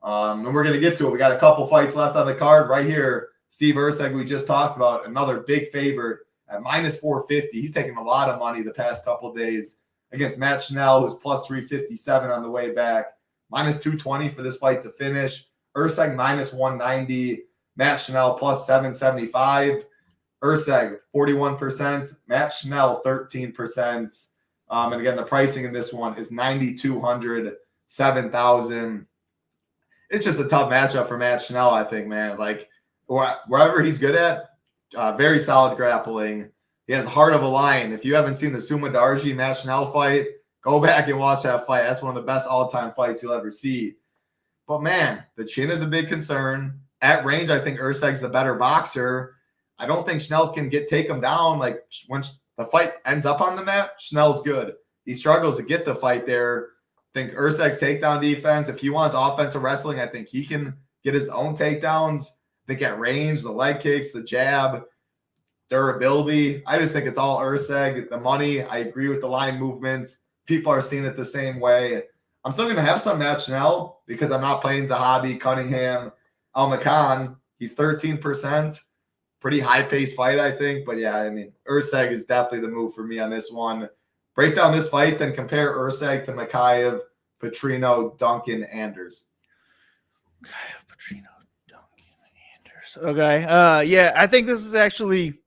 And we're going to get to it. We got a couple fights left on the card right here. Steve Urtshul, we just talked about, another big favorite at minus 450. He's taken a lot of money the past couple of days against Matt Schnell, who's plus 357 on the way back. Minus 220 for this fight to finish. Urtshul minus 190. Matt Schnell plus 775. Urtshul 41%. Matt Schnell 13%. And again, the pricing in this one is 9,200, 7,000. It's just a tough matchup for Matt Schnell, I think, man. Like, wherever he's good at, very solid grappling. He has heart of a lion. If you haven't seen the Suma Darji Matt Schnell fight, go back and watch that fight. That's one of the best all-time fights you'll ever see. But, man, the chin is a big concern. At range, I think Urtshul's the better boxer. I don't think Schnell can take him down. Like, when the fight ends up on the mat, Schnell's good. He struggles to get the fight there. I think Urtshul's takedown defense, if he wants offensive wrestling, I think he can get his own takedowns. I think at range, the leg kicks, the jab, durability, I just think it's all Urtshul. The money, I agree with the line movements. People are seeing it the same way. I'm still going to have some Matt Schnell because I'm not playing Zahabi, Cunningham, Almacan. He's 13%. Pretty high-paced fight, I think. But, yeah, I mean, Urtshul is definitely the move for me on this one. Break down this fight, then compare Urtshul to Mokaev, Potierino, Duncan, Anders. Potierino, Duncan, Anders. Okay. Yeah, I think this is actually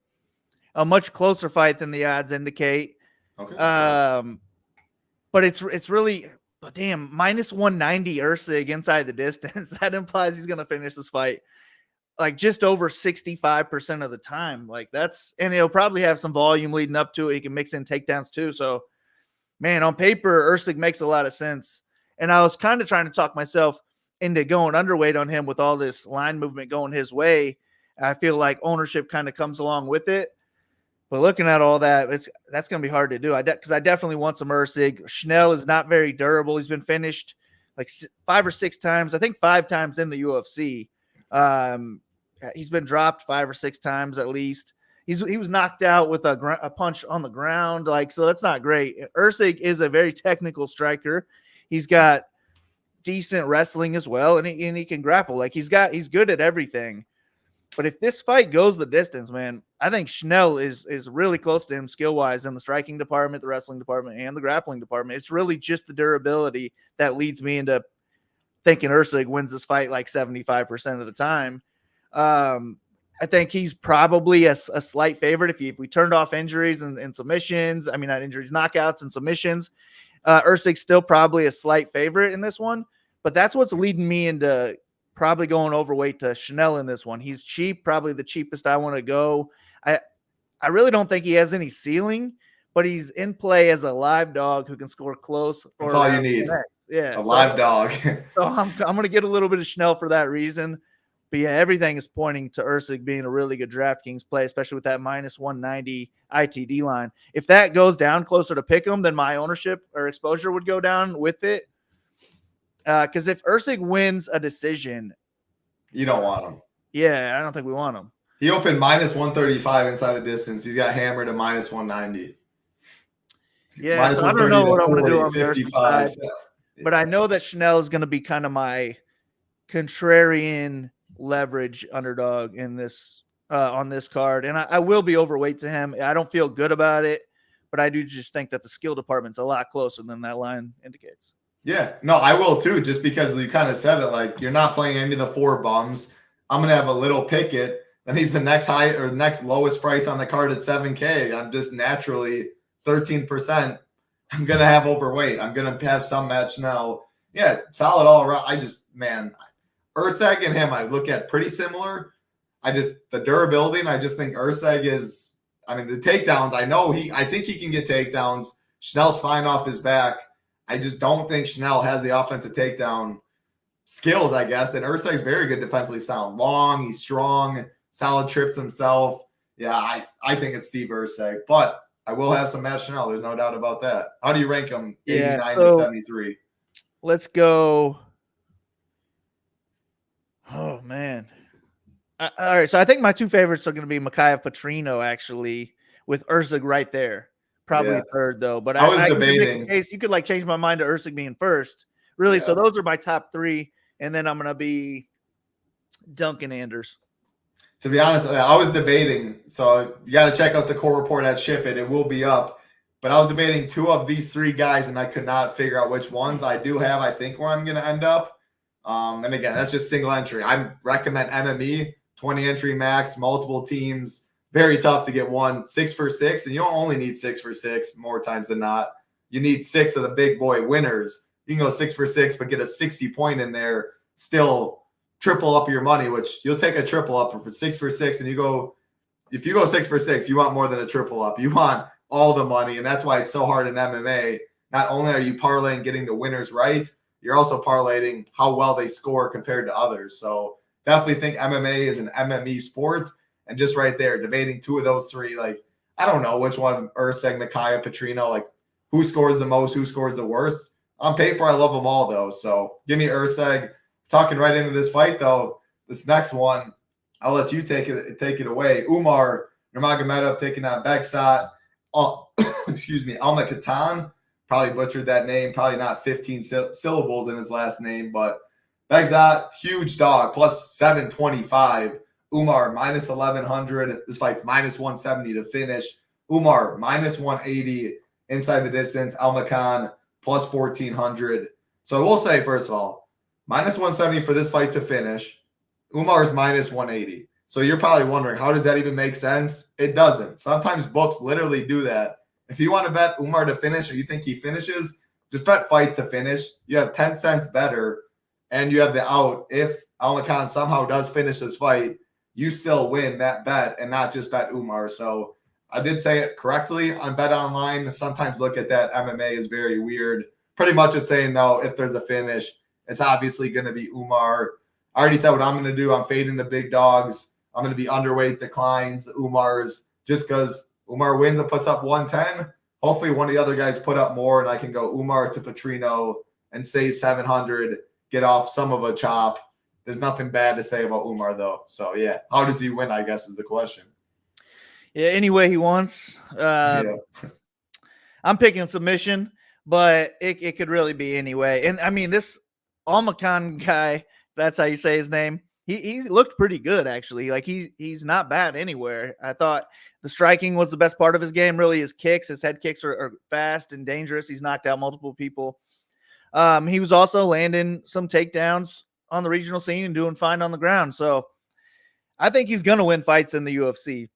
a much closer fight than the odds indicate. Okay. But it's really, damn, minus 190 Urtshul inside the distance. That implies he's going to finish this fight like just over 65% of the time. Like and he'll probably have some volume leading up to it. He can mix in takedowns too. So, man, on paper, Urtshul makes a lot of sense. And I was kind of trying to talk myself into going underweight on him with all this line movement going his way. I feel like ownership kind of comes along with it. But looking at all that, that's going to be hard to do. Because I definitely want some Urtshul. Schnell is not very durable. He's been finished like 5 or 6 times. I think 5 times in the UFC. He's been dropped 5 or 6 times at least. He was knocked out with a punch on the ground. So that's not great. Urtshul is a very technical striker. He's got decent wrestling as well, and he can grapple. He's good at everything. But if this fight goes the distance, man, I think Schnell is really close to him skill-wise in the striking department, the wrestling department, and the grappling department. It's really just the durability that leads me into thinking Urtshul wins this fight like 75% of the time. I think he's probably a slight favorite if we turned off injuries and submissions. I mean, not injuries, knockouts and submissions. Urtshul's still probably a slight favorite in this one, but that's what's leading me into probably going overweight to Schnell in this one. He's cheap, probably the cheapest I want to go. I really don't think he has any ceiling, but he's in play as a live dog who can score close. That's all you need. Yeah, live dog. So I'm going to get a little bit of Schnell for that reason. But yeah, everything is pointing to Urtshul being a really good DraftKings play, especially with that minus 190 ITD line. If that goes down closer to pick him, then my ownership or exposure would go down with it. Because if Urtshul wins a decision, you don't want him. Yeah, I don't think we want him. He opened minus 135 inside the distance. He got hammered at minus 190. Yeah, so I don't know what I'm going to do on the Urtshul 55. side, but I know that Schnell is going to be kind of my contrarian leverage underdog in this on this card, and I will be overweight to him. I don't feel good about it, but I do just think that the skill department's a lot closer than that line indicates. Yeah, no, I will too, just because you kind of said it, like you're not playing any of the 4 bums. I'm going to have a little Pickett, and he's the next high or next lowest price on the card at 7K. I'm just naturally 13%. I'm going to have overweight. I'm going to have some match now. Yeah, solid all around. Urtshul and him, I look at pretty similar. The durability, and I just think Urtshul is, the takedowns, I think he can get takedowns. Schnell's fine off his back. I just don't think Schnell has the offensive takedown skills, I guess. And Urtshul's very good defensively sound. Long, he's strong, solid trips himself. Yeah, I think it's Steve Urtshul. But I will have some Matt Schnell. There's no doubt about that. How do you rank him? 89 to 73. Let's go. Oh, man. All right, so I think my 2 favorites are going to be Mokaev, Potierino, actually, with Urtshul right there. Probably third, though. But I was debating. You could change my mind to Urtshul being first. Really, so those are my top 3. And then I'm going to be Duncan Anders. To be honest, I was debating. So you got to check out the core report at Ship It. It will be up. But I was debating 2 of these 3 guys, and I could not figure out which ones. I do have, I think, where I'm going to end up. And again, that's just single entry. I recommend MME, 20 entry max, multiple teams. Very tough to get one 6 for 6. And you don't only need 6 for 6 more times than not. You need 6 of the big boy winners. You can go 6 for 6, but get a 60 point in there, still triple up your money, which you'll take a triple up for 6 for 6. And if you go 6 for 6, you want more than a triple up. You want all the money. And that's why it's so hard in MMA. Not only are you parlaying getting the winners right, you're also parlaying how well they score compared to others. So definitely think MMA is an MME sport. And just right there, debating 2 of those 3, I don't know which one, Urtshul, Mokaev, Potierino, who scores the most, who scores the worst. On paper, I love them all, though. So give me Urtshul. Talking right into this fight, though, this next one, I'll let you take it away. Umar Nurmagomedov taking on Basharat. Almakatan. Probably butchered that name. Probably not 15 syllables in his last name, but Basharat, huge dog, plus 725. Umar, minus 1,100. This fight's minus 170 to finish. Umar, minus 180 inside the distance. Almakhan, plus 1,400. So I will say, first of all, minus 170 for this fight to finish. Umar's minus 180. So you're probably wondering, how does that even make sense? It doesn't. Sometimes books literally do that. If you want to bet Umar to finish or you think he finishes, just bet fight to finish. You have 10 cents better, and you have the out. If Alathan somehow does finish this fight, you still win that bet and not just bet Umar. So I did say it correctly on Bet Online. Sometimes look at that. MMA is very weird. Pretty much it's saying, though, if there's a finish, it's obviously going to be Umar. I already said what I'm going to do. I'm fading the big dogs. I'm going to be underweight the Kleins, the Umars, just because Umar wins and puts up 110. Hopefully one of the other guys put up more, and I can go Umar to Potierino and save 700, get off some of a chop. There's nothing bad to say about Umar, though. So, yeah, how does he win, I guess, is the question. Yeah, any way he wants. I'm picking submission, but it could really be any way. And, I mean, this Almakhan guy, that's how you say his name, he looked pretty good, actually. Like, he's not bad anywhere. I thought the striking was the best part of his game. Really, his kicks, his head kicks are fast and dangerous. He's knocked out multiple people. He was also landing some takedowns on the regional scene and doing fine on the ground. So I think he's going to win fights in the UFC.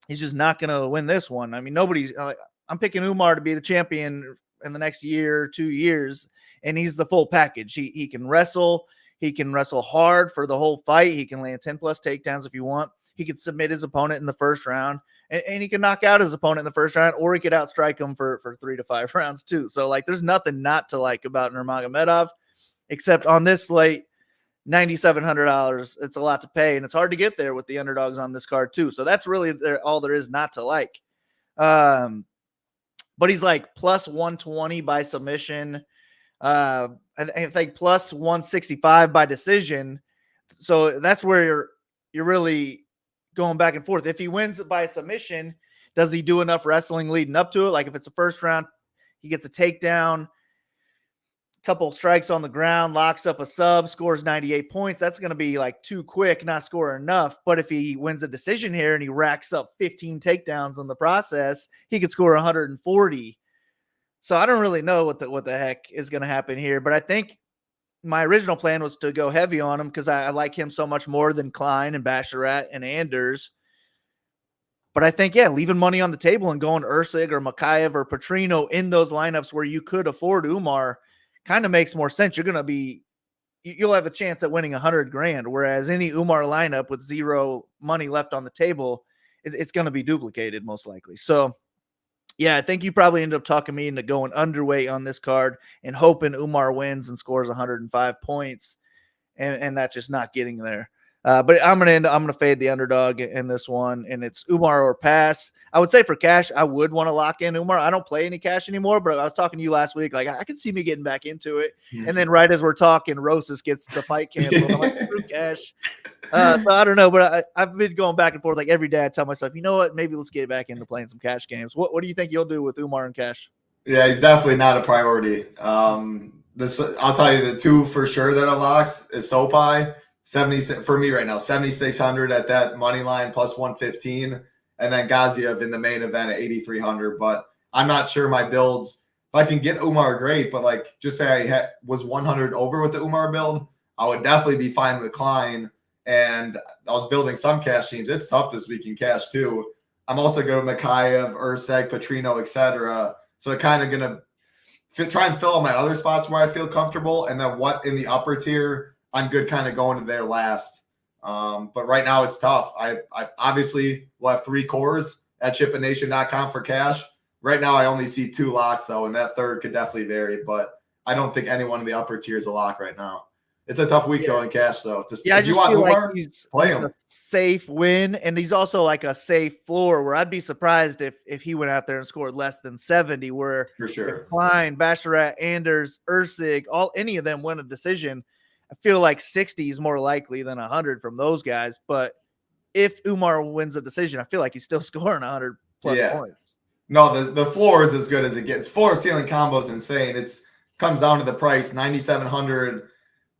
He's just not going to win this one. I mean, I'm picking Umar to be the champion in the next year, 2 years, and he's the full package. He can wrestle. He can wrestle hard for the whole fight. He can land 10 plus takedowns if you want. He could submit his opponent in the first round, and he can knock out his opponent in the first round, or he could outstrike him for 3 to 5 rounds too. So, like, there's nothing not to like about Nurmagomedov, except on this slate, $9,700. It's a lot to pay, and it's hard to get there with the underdogs on this card too. So that's really all there is not to like. But he's like plus 120 by submission. I think plus 165 by decision. So that's where you're really going back and forth. If he wins by submission, does he do enough wrestling leading up to it? Like if it's a first round He gets a takedown, couple strikes on the ground, locks up a sub, scores 98 points. That's going to be like too quick, not score enough. But if he wins a decision here and he racks up 15 takedowns in the process, he could score 140. So I don't really know what the heck is going to happen here. But I think my original plan was to go heavy on him because I like him so much more than Klein and Basharat and Anders. But I think, leaving money on the table and going Ursig or Mokaev or Potierino in those lineups where you could afford Umar kind of makes more sense. You'll have a chance at winning $100,000, whereas any Umar lineup with zero money left on the table, it's going to be duplicated most likely. So, I think you probably end up talking me into going underweight on this card and hoping Umar wins and scores 105 points, and that's just not getting there. But I'm gonna fade the underdog in this one, and it's Umar or pass. I would say for cash, I would want to lock in Umar. I don't play any cash anymore, but I was talking to you last week. Like I can see me getting back into it, and then right as we're talking, Rosas gets the fight canceled. I'm like, screw cash. So I don't know, but I've been going back and forth. Like every day, I tell myself, you know what? Maybe let's get back into playing some cash games. What do you think you'll do with Umar and cash? Yeah, he's definitely not a priority. I'll tell you the two for sure that are locks is Sopai. 70 for me right now, 7,600 at that money line plus 115, and then Gaziev in the main event at 8,300. But I'm not sure my builds. If I can get Umar, great. But like, just say I was 100 over with the Umar build, I would definitely be fine with Klein. And I was building some cash teams. It's tough this week in cash too. I'm also going to Mokaev, Ursig, Potierino, etc. So it kind of going to try and fill out my other spots where I feel comfortable, and then what in the upper tier. I'm good kind of going to there last. But right now it's tough. I obviously will have 3 cores at chipandnation.com for cash. Right now I only see 2 locks though, and that third could definitely vary, but I don't think anyone in the upper tier is a lock right now. It's a tough week though in cash though. I just feel like he's a safe win, and he's also like a safe floor where I'd be surprised if he went out there and scored less than 70, where for sure Klein, Basharat, Anders, Ursig, any of them win a decision. I feel like 60 is more likely than 100 from those guys. But if Umar wins a decision, I feel like he's still scoring 100 plus points. No, the floor is as good as it gets. Floor ceiling combo is insane. It's comes down to the price, 9,700.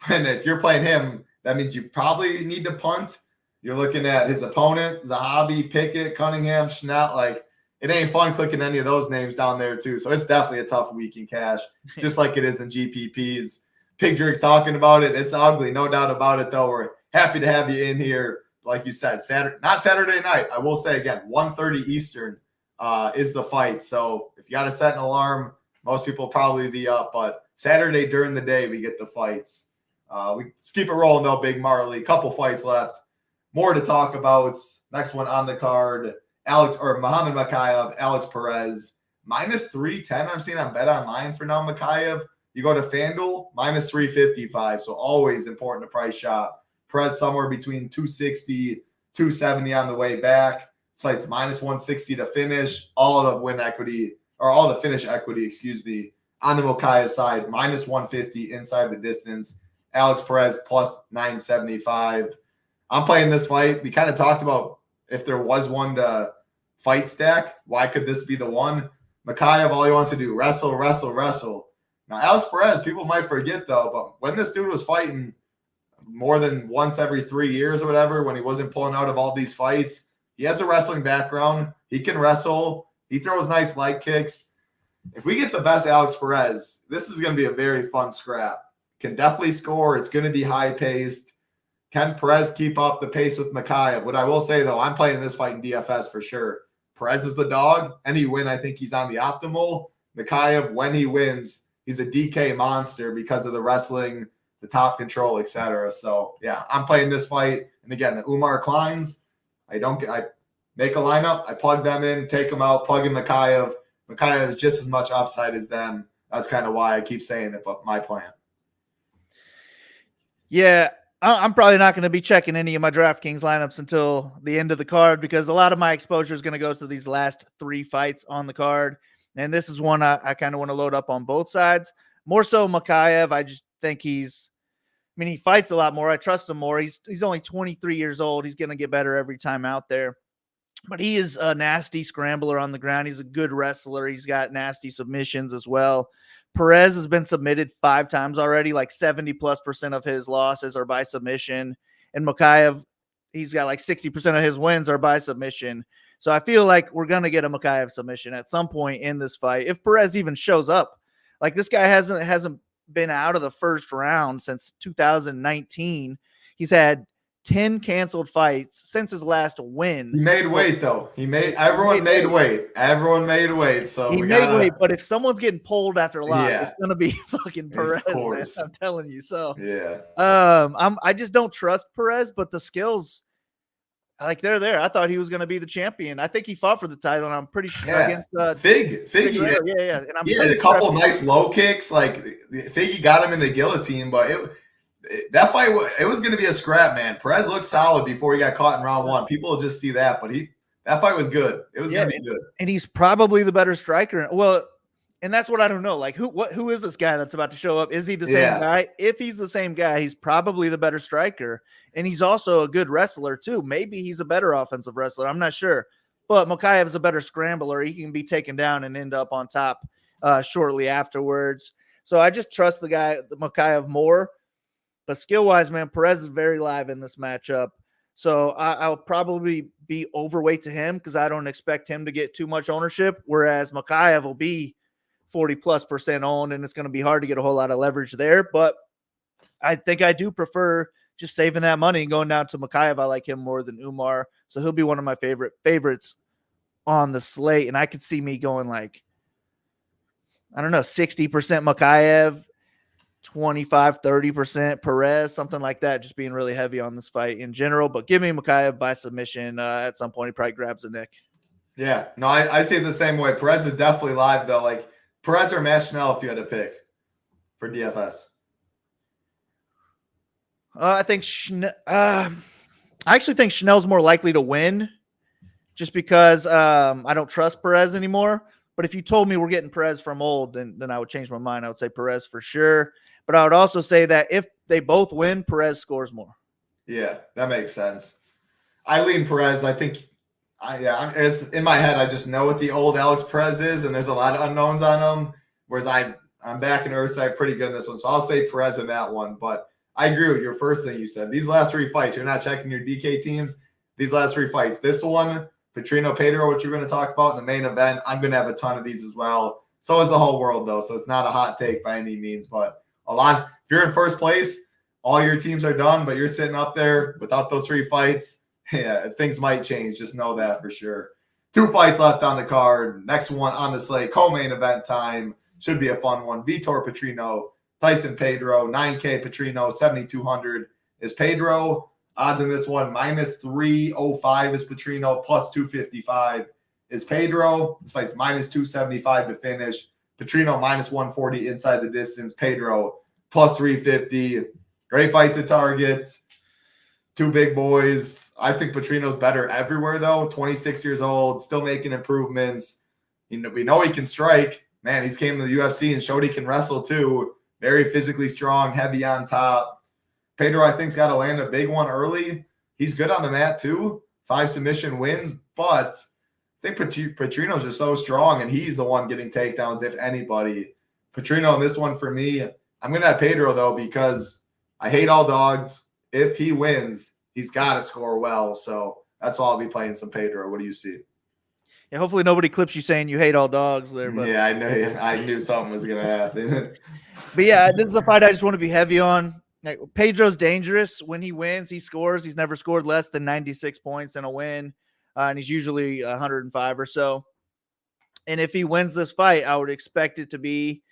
And if you're playing him, that means you probably need to punt. You're looking at his opponent, Zahabi, Pickett, Cunningham, Schnell. Like, it ain't fun clicking any of those names down there too. So it's definitely a tough week in cash, just like it is in GPPs. Pigdrick's talking about it. It's ugly, no doubt about it, though. We're happy to have you in here. Like you said, not Saturday night. I will say again, 1:30 Eastern is the fight. So if you got to set an alarm, most people will probably be up. But Saturday during the day, we get the fights. Let's keep it rolling, though, Big Marley. Couple fights left. More to talk about. Next one on the card, Muhammad Mokaev, Alex Perez. Minus 310 I'm seeing on Bet Online for now, Mokaev. You go to FanDuel, minus 355. So always important to price shop. Perez somewhere between 260, 270 on the way back. This fight's minus 160 to finish. All the win equity, or all the finish equity, on the Mokaev side, minus 150 inside the distance. Alex Perez plus 975. I'm playing this fight. We kind of talked about if there was one to fight stack, why could this be the one? Mokaev, all he wants to do, wrestle, wrestle, wrestle. Now, Alex Perez, people might forget, though, but when this dude was fighting more than once every 3 years or whatever, when he wasn't pulling out of all these fights, he has a wrestling background. He can wrestle. He throws nice leg kicks. If we get the best Alex Perez, this is going to be a very fun scrap. Can definitely score. It's going to be high-paced. Can Perez keep up the pace with Mokaev? What I will say, though, I'm playing this fight in DFS for sure. Perez is the dog. Any win, I think he's on the optimal. Mokaev, when he wins, he's a DK monster because of the wrestling, the top control, etc. So, yeah, I'm playing this fight. And again, the Umar Kleins, I make a lineup, I plug them in, take them out, plug in Mokaev. Mokaev is just as much upside as them. That's kind of why I keep saying it, but my plan. Yeah, I'm probably not going to be checking any of my DraftKings lineups until the end of the card because a lot of my exposure is going to go to these last 3 fights on the card. And this is one I kind of want to load up on both sides. More so Mokaev. I just think he fights a lot more. I trust him more. He's only 23 years old. He's going to get better every time out there. But he is a nasty scrambler on the ground. He's a good wrestler. He's got nasty submissions as well. Perez has been submitted 5 times already, like 70+% of his losses are by submission. And Mokaev, he's got like 60% of his wins are by submission. So I feel like we're going to get a Mokaev submission at some point in this fight. If Perez even shows up, like this guy hasn't been out of the first round since 2019. He's had 10 canceled fights since his last win. He made weight though. Everyone made weight. Everyone made weight. So he made weight, but if someone's getting pulled after a lot, it's gonna be fucking Perez. Man, I'm telling you. So yeah. I just don't trust Perez, but the skills, like they're there. I thought he was gonna be the champion. I think he fought for the title, and I'm pretty sure against Figgy. Yeah. And he had a couple nice low kicks. Like Figgy got him in the guillotine, but that fight, it was going to be a scrap, man. Perez looked solid before he got caught in round 1. People will just see that, but that fight was good. It was going to be good. And he's probably the better striker. Well, and that's what I don't know. Like, who is this guy that's about to show up? Is he the same guy? If he's the same guy, he's probably the better striker. And he's also a good wrestler, too. Maybe he's a better offensive wrestler. I'm not sure. But Mokaev is a better scrambler. He can be taken down and end up on top shortly afterwards. So I just trust the guy, Mokaev, more. But skill-wise, man, Perez is very live in this matchup. So I'll probably be overweight to him because I don't expect him to get too much ownership, whereas Mokaev will be 40+% owned, and it's going to be hard to get a whole lot of leverage there. But I think I do prefer just saving that money and going down to Mokaev. I like him more than Umar. So he'll be one of my favorites on the slate. And I could see me going like, I don't know, 60% Mokaev, 25-30% Perez, something like that, just being really heavy on this fight in general. But give me Mokaev by submission at some point. He probably grabs the neck. Yeah, no, I see it the same way. Perez is definitely live though. Like Perez or Matt Schnell if you had to pick for DFS. I actually think Schnell's more likely to win just because I don't trust Perez anymore. But if you told me we're getting Perez from old, then I would change my mind. I would say Perez for sure. But I would also say that if they both win, Perez scores more. Yeah, that makes sense. I lean Perez. I think, it's in my head. I just know what the old Alex Perez is, and there's a lot of unknowns on him. Whereas I'm back in Urtshul pretty good in this one, so I'll say Perez in that one. But I agree with your first thing you said. These last 3 fights, you're not checking your DK teams. These last 3 fights, this one, Potierino, Pedro, what you're going to talk about in the main event, I'm going to have a ton of these as well. So is the whole world, though. So it's not a hot take by any means, but a lot. If you're in first place, all your teams are done, but you're sitting up there without those 3 fights. Yeah, things might change. Just know that for sure. 2 fights left on the card. Next one on the slate, co-main event time. Should be a fun one. Vitor Potierino, Tyson Pedro, 9K Potierino, 7,200 is Pedro. Odds in this one, -305 is Potierino, +255 is Pedro. This fight's -275 to finish. Potierino -140 inside the distance. Pedro +350. Great fight to target. 2 big boys. I think Potierino's better everywhere, though. 26 years old, still making improvements. We know he can strike. Man, he's came to the UFC and showed he can wrestle, too. Very physically strong, heavy on top. Pedro, I think, has got to land a big one early. He's good on the mat, too. 5 submission wins, but I think Potierino's just so strong, and he's the one getting takedowns, if anybody. Potierino in this one for me. I'm going to have Pedro, though, because I hate all dogs. If he wins, he's got to score well. So that's why I'll be playing some Pedro. What do you see? Yeah, hopefully nobody clips you saying you hate all dogs there. But yeah, I know. I knew something was going to happen. But yeah, this is a fight I just want to be heavy on. Like, Pedro's dangerous. When he wins, he scores. He's never scored less than 96 points in a win, and he's usually 105 or so. And if he wins this fight, I would expect it to be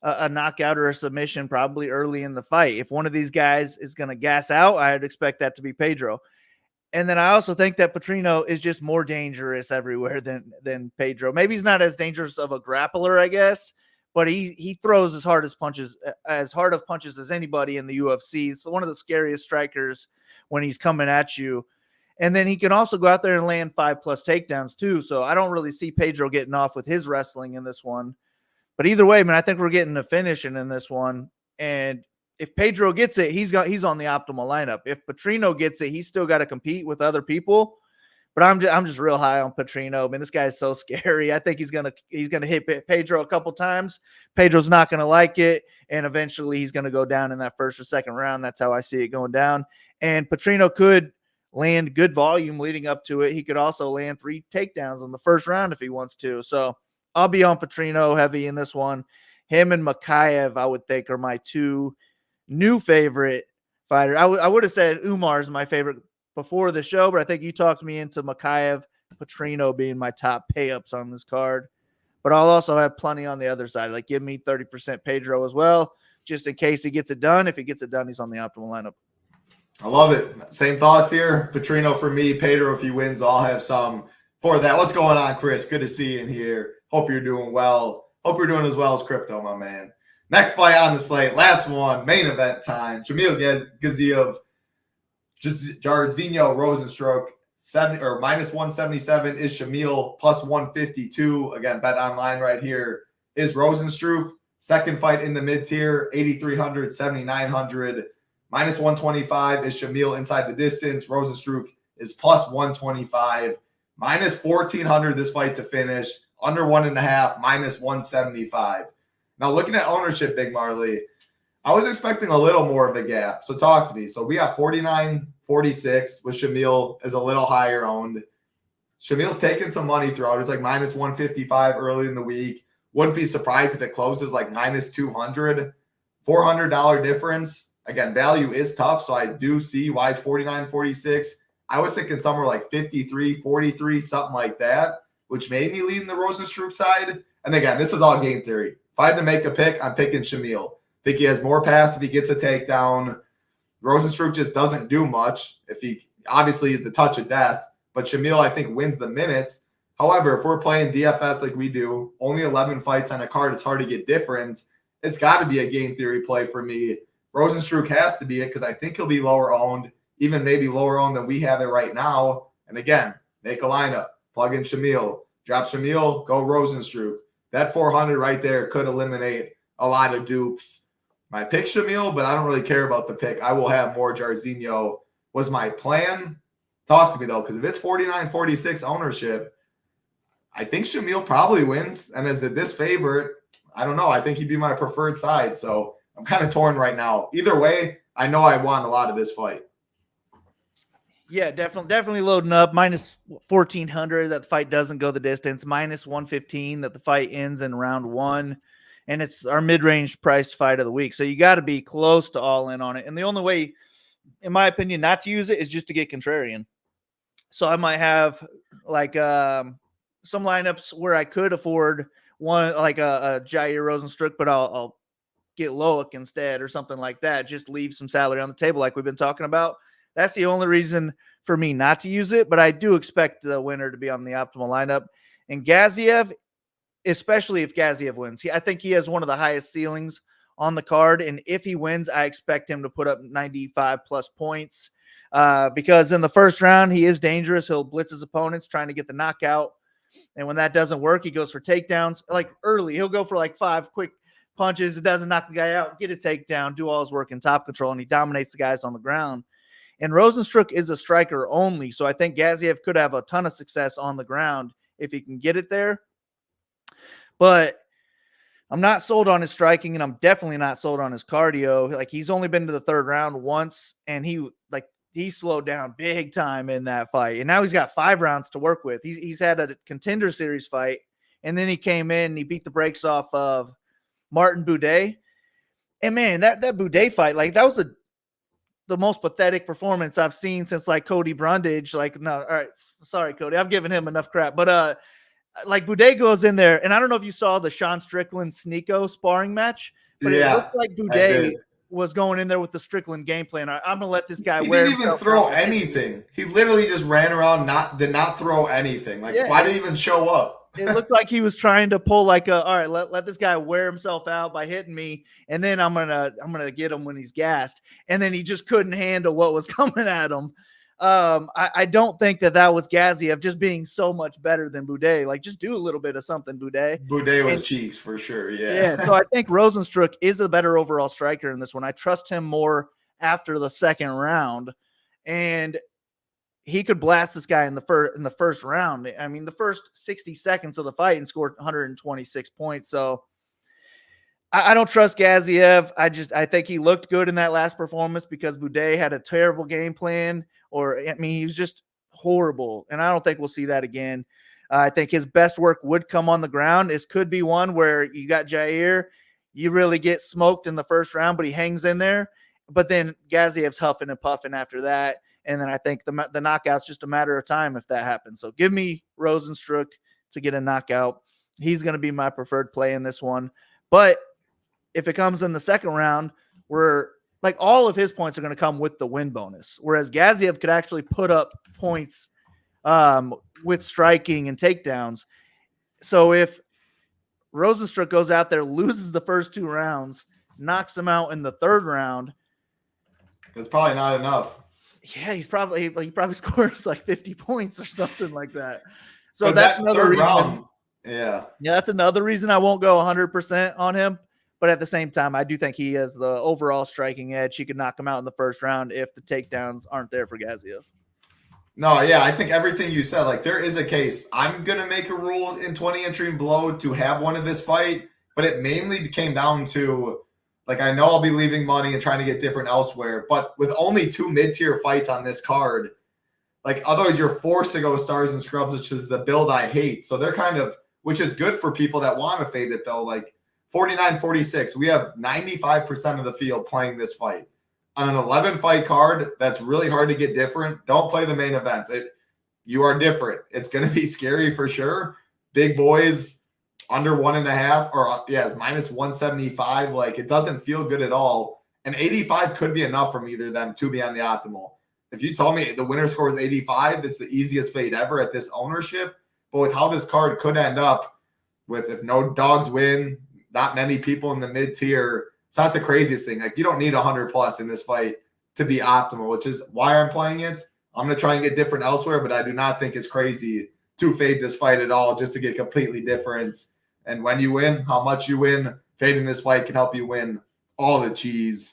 a knockout or a submission probably early in the fight. If one of these guys is going to gas out, I'd expect that to be Pedro. And then I also think that Potierino is just more dangerous everywhere than Pedro. Maybe he's not as dangerous of a grappler, I guess, but he throws as hard of punches as anybody in the UFC. It's one of the scariest strikers when he's coming at you. And then he can also go out there and land 5+ takedowns too. So I don't really see Pedro getting off with his wrestling in this one. But either way, man, I think we're getting a finishing in this one. And if Pedro gets it, he's on the optimal lineup. If Potierino gets it, he's still got to compete with other people. But I'm just real high on Potierino. I mean, this guy is so scary. I think he's gonna hit Pedro a couple times. Pedro's not gonna like it, and eventually he's gonna go down in that first or second round. That's how I see it going down. And Potierino could land good volume leading up to it. He could also land 3 takedowns in the first round if he wants to. So I'll be on Potierino heavy in this one. Him and Mokaev, I would think, are my 2 new favorite fighters. I would have said Umar is my favorite before the show, but I think you talked me into Mokaev, Potierino being my top pay-ups on this card. But I'll also have plenty on the other side. Like, give me 30% Pedro as well, just in case he gets it done. If he gets it done, he's on the optimal lineup. I love it. Same thoughts here. Potierino for me. Pedro, if he wins, I'll have some for that. What's going on, Chris? Good to see you in here. Hope you're doing well. Hope you're doing as well as Crypto, my man. Next fight on the slate. Last one. Main event time. Shamil Gaziev, Jairzinho Rosenstruck, minus 177 is Shamil, plus 152. Again, bet online right here is Rosenstruck. Second fight in the mid-tier, 8,300, 7,900. Minus 125 is Shamil inside the distance. Rosenstruck is plus 125. Minus 1,400 this fight to finish. Under 1.5, minus 175. Now, looking at ownership, Big Marley, I was expecting a little more of a gap. So talk to me. So we got 49-46 with Shamil is a little higher owned. Shamil's taking some money throughout. It's like minus 155 early in the week. Wouldn't be surprised if it closes like minus 200. $400 difference. Again, value is tough, so I do see why it's 49-46. I was thinking somewhere like 53-43, something like that, which made me lean the Rosenstruck side. And again, this is all game theory. If I had to make a pick, I'm picking Shamil. Think he has more pass if he gets a takedown. Rosenstruck just doesn't do much. Obviously the touch of death, but Shamil, I think, wins the minutes. However, if we're playing DFS like we do, only 11 fights on a card, it's hard to get difference. It's got to be a game theory play for me. Rosenstruck has to be it because I think he'll be lower owned, even maybe lower owned than we have it right now. And again, make a lineup, plug in Shamil, drop Shamil, go Rosenstruck. That 400 right there could eliminate a lot of dupes. My pick Shamil, but I don't really care about the pick. I will have more Jairzinho was my plan. Talk to me, though, because if it's 49-46 ownership, I think Shamil probably wins. And as this favorite, I don't know. I think he'd be my preferred side. So I'm kind of torn right now. Either way, I know I want a lot of this fight. Yeah, definitely loading up. Minus 1,400 that the fight doesn't go the distance. Minus 115 that the fight ends in round 1. And it's our mid-range priced fight of the week. So you got to be close to all in on it. And the only way, in my opinion, not to use it is just to get contrarian. So I might have like some lineups where I could afford one, like a Jair Rosenstruck, but I'll get Loic instead or something like that. Just leave some salary on the table like we've been talking about. That's the only reason for me not to use it, but I do expect the winner to be on the optimal lineup. And Gaziev, especially if Gaziev wins, I think he has one of the highest ceilings on the card. And if he wins, I expect him to put up 95 plus points because in the first round, he is dangerous. He'll blitz his opponents trying to get the knockout. And when that doesn't work, he goes for takedowns. Like early, he'll go for like 5 quick punches. It doesn't knock the guy out, get a takedown, do all his work in top control, and he dominates the guys on the ground. And Rosenstruck is a striker only, so I think Gaziev could have a ton of success on the ground if he can get it there. But I'm not sold on his striking, and I'm definitely not sold on his cardio. Like, he's only been to the third round once, and he slowed down big time in that fight. And now he's got 5 rounds to work with. He's had a contender series fight, and then he came in and he beat the brakes off of Martin Boudet. And man, that Boudet fight, like, that was the most pathetic performance I've seen since like Cody Brundage. Like, no, all right, sorry, Cody, I've given him enough crap. But like Boudet goes in there, and I don't know if you saw the Sean Strickland Sneeko sparring match, but it looked like Boudet was going in there with the Strickland game plan. I'm gonna let this guy wear. He didn't even throw anything. He literally just ran around, did not throw anything. Like, why did he even show up? It looked like he was trying to pull like all right, let this guy wear himself out by hitting me, and then I'm gonna get him when he's gassed. And then he just couldn't handle what was coming at him. I don't think that was Gaziev just being so much better than Boudet. Like, just do a little bit of something, Boudet. Boudet was cheeks for sure. Yeah. So I think Rosenstruck is a better overall striker in this one. I trust him more after the second round. And he could blast this guy in the first round. I mean, the first 60 seconds of the fight and scored 126 points. So I don't trust Gaziev. I think he looked good in that last performance because Boudet had a terrible game plan, he was just horrible. And I don't think we'll see that again. I think his best work would come on the ground. This could be one where you got Jair, you really get smoked in the first round, but he hangs in there. But then Gaziev's huffing and puffing after that. And then I think the knockout's just a matter of time if that happens. So give me Rosenstruck to get a knockout. He's going to be my preferred play in this one. But if it comes in the second round, where like all of his points are going to come with the win bonus, whereas Gaziev could actually put up points with striking and takedowns. So if Rosenstruck goes out there, loses the first 2 rounds, knocks him out in the third round, that's probably not enough. Yeah, he probably scores like 50 points or something like that. So but that's that another reason. Round, yeah, that's another reason I won't go 100% on him. But at the same time, I do think he has the overall striking edge. He could knock him out in the first round if the takedowns aren't there for Gaziev. No, yeah, I think everything you said, like there is a case. I'm going to make a rule in 20 entry and below to have one of this fight, but it mainly came down to, like, I know I'll be leaving money and trying to get different elsewhere, but with only 2 mid-tier fights on this card, like otherwise you're forced to go stars and scrubs, which is the build I hate. So they're kind of, which is good for people that want to fade it though, like 49-46. We have 95% of the field playing this fight. On an 11-fight card, that's really hard to get different. Don't play the main events. You are different. It's going to be scary for sure. Big boys under 1.5 or it's minus 175. Like it doesn't feel good at all. And 85 could be enough from either of them to be on the optimal. If you told me the winner scores 85, it's the easiest fade ever at this ownership. But with how this card could end up with, if no dogs win, not many people in the mid-tier, it's not the craziest thing. Like you don't need 100 plus in this fight to be optimal, which is why I'm playing it. I'm going to try and get different elsewhere, but I do not think it's crazy to fade this fight at all just to get completely different. And when you win, how much you win, fading this fight can help you win all the cheese.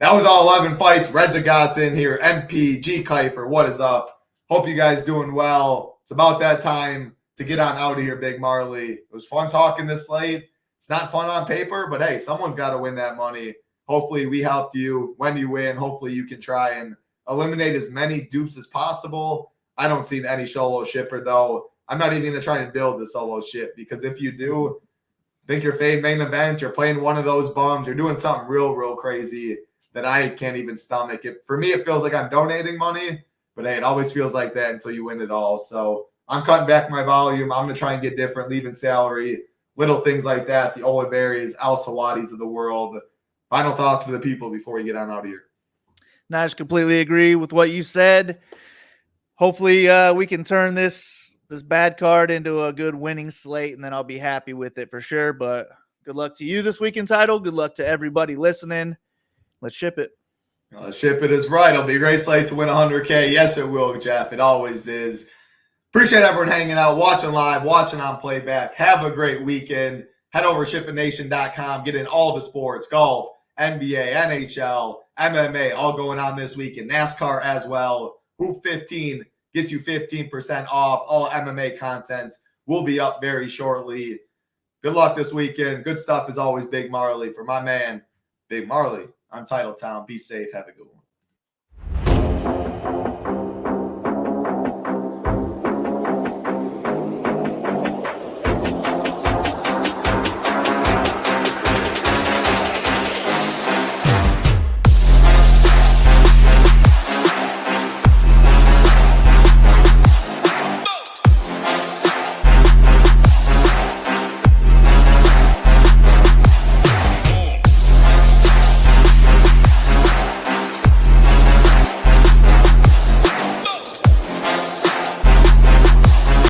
That was all 11 fights. Redzhabov's in here. MP, G. Kiefer, what is up? Hope you guys doing well. It's about that time to get on out of here, Big Marley. It was fun talking this late. It's not fun on paper, but hey, someone's got to win that money. Hopefully we helped you. When you win, hopefully you can try and eliminate as many dupes as possible. I don't see any solo shipper, though. I'm not even going to try and build the solo ship because if you do, think you're fade main event, you're playing one of those bums, you're doing something real crazy that I can't even stomach. For me, it feels like I'm donating money, but hey, it always feels like that until you win it all. So I'm cutting back my volume. I'm going to try and get different, leaving salary. Little things like that, the Oliveiras, Al-Sawadis of the world. Final thoughts for the people before we get on out of here. No, I just completely agree with what you said. Hopefully we can turn this bad card into a good winning slate, and then I'll be happy with it for sure. But good luck to you this week in title. Good luck to everybody listening. Let's ship it. Let's ship it is right. It'll be a great slate to win 100K. Yes, it will, Jeff. It always is. Appreciate everyone hanging out, watching live, watching on playback. Have a great weekend. Head over to shippingnation.com. Get in all the sports, golf, NBA, NHL, MMA, all going on this week, and NASCAR as well. Hoop 15 gets you 15% off. All MMA content will be up very shortly. Good luck this weekend. Good stuff as always, Big Marley. For my man, Big Marley, I'm Titletown. Be safe. Have a good one.